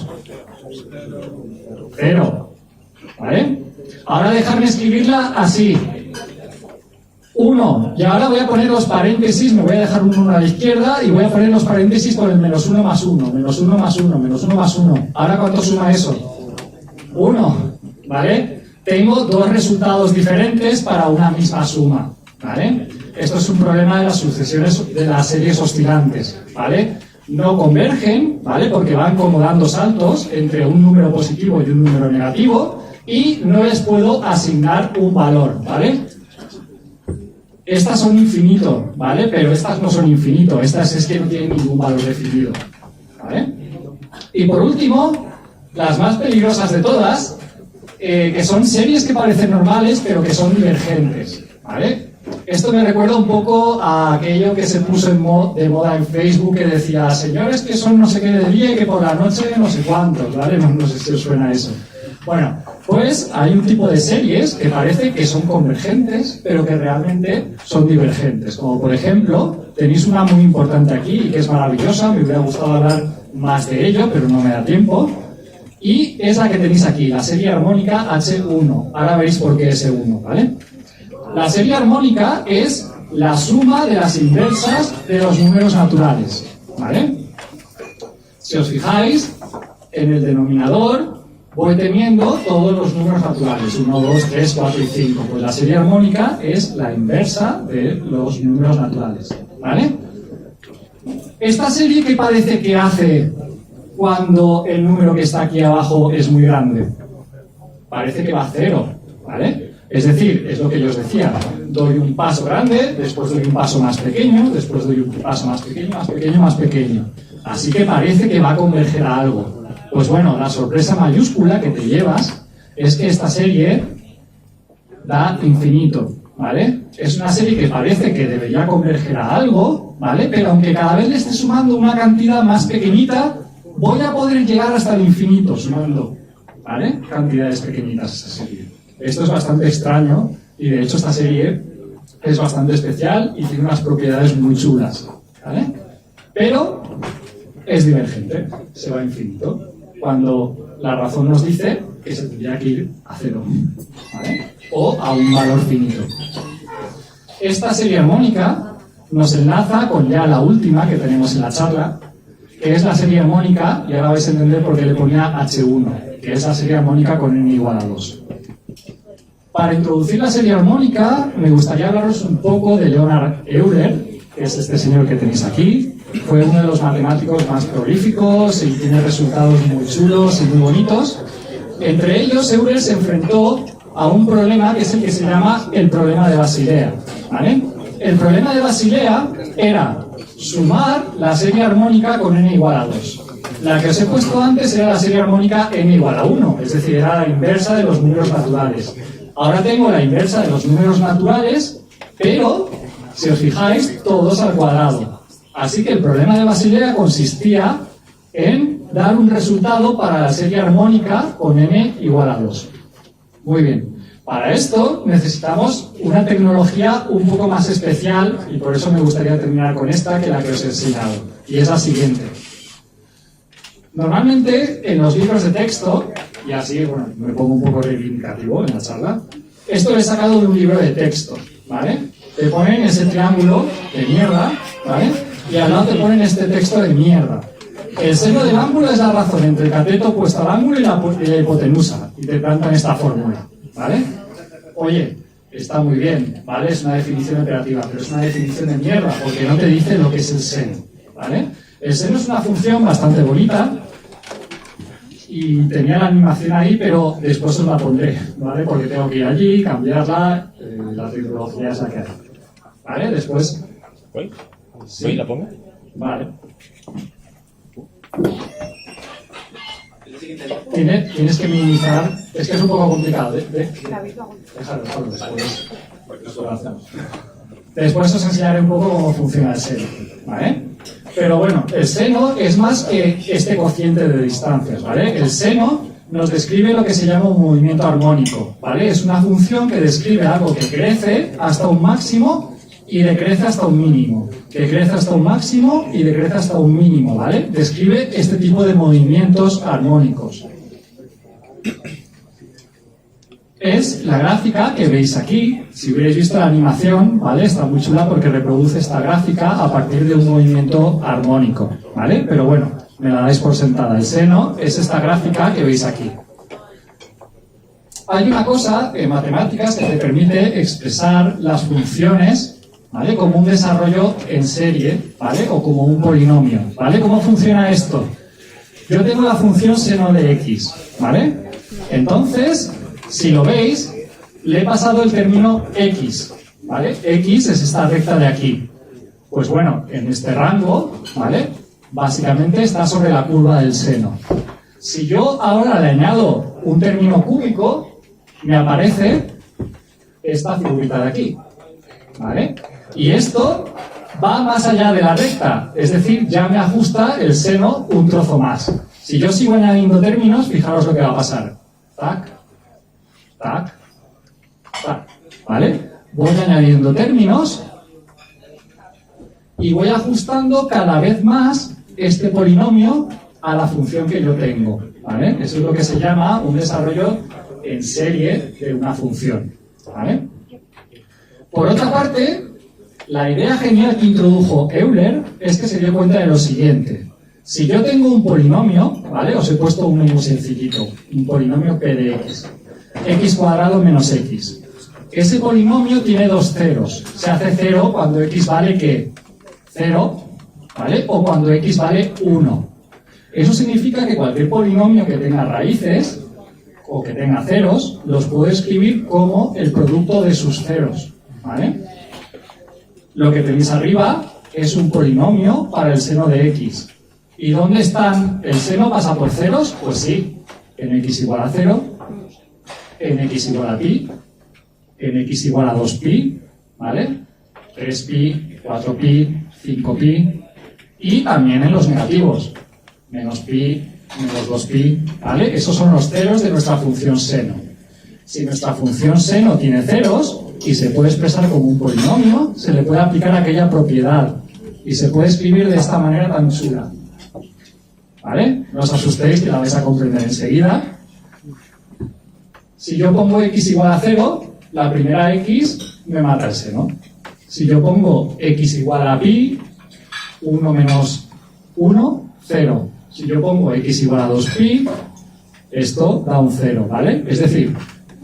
0, ¿vale? Ahora dejarme escribirla así. 1, y ahora voy a poner los paréntesis, me voy a dejar un 1 a la izquierda y voy a poner los paréntesis con el menos 1 más 1, menos 1 más 1, menos 1 más 1. Ahora, ¿cuánto suma eso? 1, ¿vale? Tengo 2 resultados diferentes para una misma suma, ¿vale? Esto es un problema de las sucesiones de las series oscilantes, ¿vale? No convergen, ¿vale? Porque van como dando saltos entre un número positivo y un número negativo y no les puedo asignar un valor, ¿vale? Estas son infinito, ¿vale? Pero estas no son infinito, estas es que no tienen ningún valor definido, ¿vale? Y por último, las más peligrosas de todas, que son series que parecen normales, pero que son divergentes, ¿vale? Esto me recuerda un poco a aquello que se puso de moda en Facebook, que decía, señores que son no sé qué de día y que por la noche no sé cuántos, ¿vale? No sé si os suena eso. Bueno, pues hay un tipo de series que parece que son convergentes, pero que realmente son divergentes. Como por ejemplo, tenéis una muy importante aquí y que es maravillosa, me hubiera gustado hablar más de ello, pero no me da tiempo. Y es la que tenéis aquí, la serie armónica H1. Ahora veréis por qué S1, ¿vale? La serie armónica es la suma de las inversas de los números naturales, ¿vale? Si os fijáis, en el denominador voy teniendo todos los números naturales, 1, 2, 3, 4 y 5. Pues la serie armónica es la inversa de los números naturales, ¿vale? Esta serie, ¿qué parece que hace cuando el número que está aquí abajo es muy grande? Parece que va a cero, ¿vale? Es decir, es lo que yo os decía, doy un paso grande, después doy un paso más pequeño, después doy un paso más pequeño, más pequeño, más pequeño. Así que parece que va a converger a algo. Pues bueno, la sorpresa mayúscula que te llevas es que esta serie da infinito, ¿vale? Es una serie que parece que debería converger a algo, ¿vale? Pero aunque cada vez le esté sumando una cantidad más pequeñita, voy a poder llegar hasta el infinito sumando, ¿vale? Cantidades pequeñitas a esa serie. Esto es bastante extraño y de hecho esta serie es bastante especial y tiene unas propiedades muy chulas, ¿vale? Pero es divergente, se va a infinito, cuando la razón nos dice que se tendría que ir a cero, ¿vale? O a un valor finito. Esta serie armónica nos enlaza con ya la última que tenemos en la charla, que es la serie armónica, y ahora vais a entender por qué le ponía H1, que es la serie armónica con n igual a 2. Para introducir la serie armónica, me gustaría hablaros un poco de Leonhard Euler, que es este señor que tenéis aquí. Fue uno de los matemáticos más prolíficos y tiene resultados muy chulos y muy bonitos. Entre ellos, Euler se enfrentó a un problema que es el que se llama el problema de Basilea, ¿vale? El problema de Basilea era sumar la serie armónica con n igual a 2. La que os he puesto antes era la serie armónica n igual a 1, es decir, era la inversa de los números naturales. Ahora tengo la inversa de los números naturales, pero, si os fijáis, todos al cuadrado. Así que el problema de Basilea consistía en dar un resultado para la serie armónica con n igual a 2. Muy bien. Para esto necesitamos una tecnología un poco más especial y por eso me gustaría terminar con esta que la que os he enseñado. Y es la siguiente. Normalmente en los libros de texto, y así, bueno, me pongo un poco reivindicativo en la charla, esto lo he sacado de un libro de texto, ¿vale? Te ponen ese triángulo de mierda, ¿vale? Y al lado te ponen este texto de mierda. El seno del ángulo es la razón entre el cateto opuesto al ángulo y la hipotenusa. Y te plantan esta fórmula, ¿vale? Oye, está muy bien, ¿vale? Es una definición operativa, pero es una definición de mierda, porque no te dice lo que es el seno, ¿vale? El seno es una función bastante bonita, y tenía la animación ahí, pero después os la pondré, ¿vale? Porque tengo que ir allí, cambiarla, la tecnología es la que hay, ¿vale? Después... ¿Sí? ¿La pongo? Vale. Tienes que minimizar, es que es un poco complicado, déjalo después. Después os enseñaré un poco cómo funciona el seno, ¿vale? Pero bueno, el seno es más que este cociente de distancias, ¿vale? El seno nos describe lo que se llama un movimiento armónico, ¿vale? Es una función que describe algo que crece hasta un máximo y decrece hasta un mínimo, que crece hasta un máximo y decrece hasta un mínimo, ¿vale? Describe este tipo de movimientos armónicos. Es la gráfica que veis aquí. Si hubierais visto la animación, ¿vale? Está muy chula porque reproduce esta gráfica a partir de un movimiento armónico, ¿vale? Pero bueno, me la dais por sentada. El seno es esta gráfica que veis aquí. Hay una cosa en matemáticas que te permite expresar las funciones, ¿vale? Como un desarrollo en serie, ¿vale? O como un polinomio, ¿vale? ¿Cómo funciona esto? Yo tengo la función seno de x, ¿vale? Entonces, si lo veis, le he pasado el término x, ¿vale? X es esta recta de aquí. Pues bueno, en este rango, ¿vale? Básicamente está sobre la curva del seno. Si yo ahora le añado un término cúbico, me aparece esta figurita de aquí, ¿vale? Y esto va más allá de la recta, es decir, ya me ajusta el seno un trozo más. Si yo sigo añadiendo términos, fijaros lo que va a pasar. Tac, tac, tac, ¿vale? Voy añadiendo términos y voy ajustando cada vez más este polinomio a la función que yo tengo, ¿vale? Eso es lo que se llama un desarrollo en serie de una función, ¿vale? Por otra parte, la idea genial que introdujo Euler es que se dio cuenta de lo siguiente. Si yo tengo un polinomio, ¿vale? Os he puesto uno muy sencillito, un polinomio P de x, x cuadrado menos x. Ese polinomio tiene dos ceros. Se hace cero cuando x vale ¿qué? 0, ¿vale? O cuando x vale 1. Eso significa que cualquier polinomio que tenga raíces o que tenga ceros, los puedo escribir como el producto de sus ceros, ¿vale? Lo que tenéis arriba es un polinomio para el seno de x. ¿Y dónde están? ¿El seno pasa por ceros? Pues sí. En x igual a 0, en x igual a pi, en x igual a 2pi, ¿vale? 3pi, 4pi, 5pi, y también en los negativos. Menos pi, menos 2pi, ¿vale? Esos son los ceros de nuestra función seno. Si nuestra función seno tiene ceros y se puede expresar como un polinomio, se le puede aplicar aquella propiedad y se puede escribir de esta manera tan chula, ¿vale? No os asustéis, que la vais a comprender enseguida. Si yo pongo x igual a 0, la primera x me mata el seno. Si yo pongo x igual a pi, 1 menos 1, 0. Si yo pongo x igual a 2pi, esto da un 0, ¿vale? Es decir,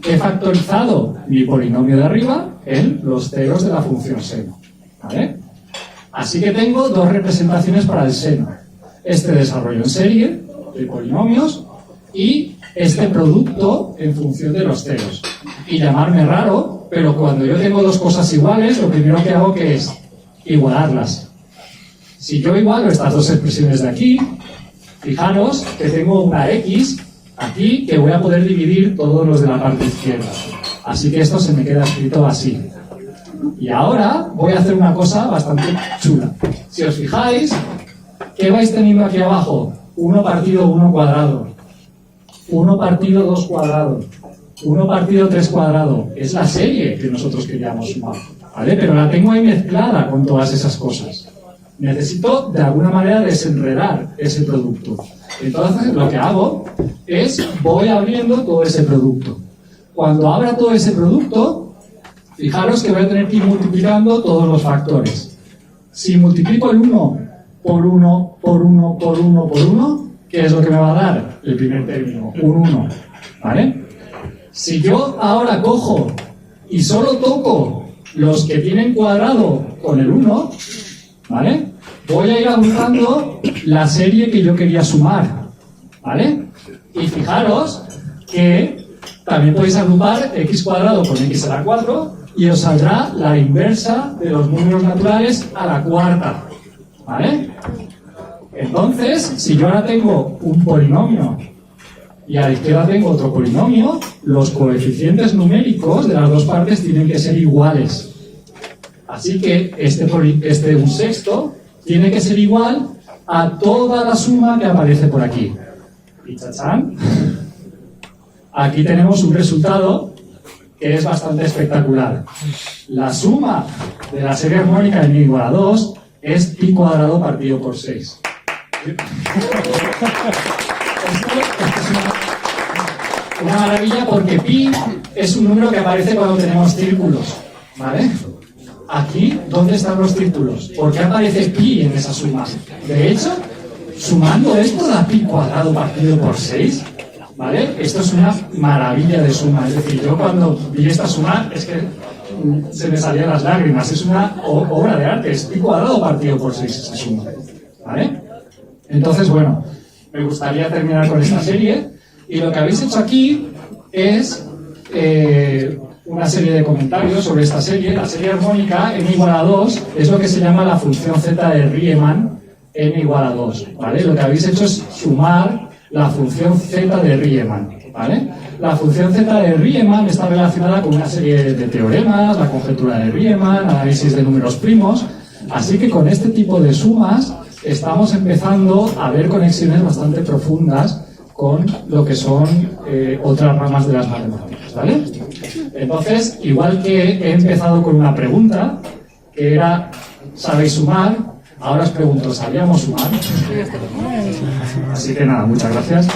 he factorizado mi polinomio de arriba en los ceros de la función seno, ¿vale? Así que tengo dos representaciones para el seno. Este desarrollo en serie de polinomios y este producto en función de los ceros. Y llamarme raro, pero cuando yo tengo dos cosas iguales, lo primero que hago que es igualarlas. Si yo igualo estas dos expresiones de aquí, fijaros que tengo una x aquí que voy a poder dividir todos los de la parte izquierda. Así que esto se me queda escrito así. Y ahora voy a hacer una cosa bastante chula. Si os fijáis, ¿qué vais teniendo aquí abajo? 1 partido 1 cuadrado. 1 partido 2 cuadrado. 1 partido 3 cuadrado. Es la serie que nosotros queríamos sumar, ¿vale? Pero la tengo ahí mezclada con todas esas cosas. Necesito, de alguna manera, desenredar ese producto. Entonces, lo que hago es, voy abriendo todo ese producto. Cuando abra todo ese producto, fijaros que voy a tener que ir multiplicando todos los factores. Si multiplico el 1 por 1, por 1, por 1, por 1, ¿qué es lo que me va a dar? El primer término, un 1, ¿vale? Si yo ahora cojo y solo toco los que tienen cuadrado con el 1, ¿vale? Voy a ir agrupando la serie que yo quería sumar, ¿vale? Y fijaros que también podéis agrupar x cuadrado con x a la 4 y os saldrá la inversa de los números naturales a la cuarta, ¿vale? Entonces, si yo ahora tengo un polinomio y a la izquierda tengo otro polinomio, los coeficientes numéricos de las dos partes tienen que ser iguales. Así que este un sexto tiene que ser igual a toda la suma que aparece por aquí. Y chachán, aquí tenemos un resultado que es bastante espectacular. La suma de la serie armónica de igual a 2 es pi cuadrado partido por 6. Esto es una maravilla porque pi es un número que aparece cuando tenemos círculos, ¿vale? Aquí, ¿dónde están los círculos? ¿Por qué aparece pi en esa suma? De hecho, sumando esto da pi cuadrado partido por 6, ¿vale? Esto es una maravilla de suma. Es decir, yo cuando vi esta suma, es que se me salían las lágrimas. Es una obra de arte. Es pi cuadrado partido por 6 esa suma, ¿vale? Entonces, bueno, me gustaría terminar con esta serie. Y lo que habéis hecho aquí es una serie de comentarios sobre esta serie. La serie armónica n igual a 2 es lo que se llama la función z de Riemann n igual a 2, ¿vale? Lo que habéis hecho es sumar la función z de Riemann, ¿vale? La función z de Riemann está relacionada con una serie de teoremas, la conjetura de Riemann, análisis de números primos, así que con este tipo de sumas estamos empezando a ver conexiones bastante profundas con lo que son otras ramas de las matemáticas, ¿vale? Entonces, igual que he empezado con una pregunta, que era, ¿sabéis sumar? Ahora os pregunto, ¿sabíamos sumar? Así que nada, muchas gracias.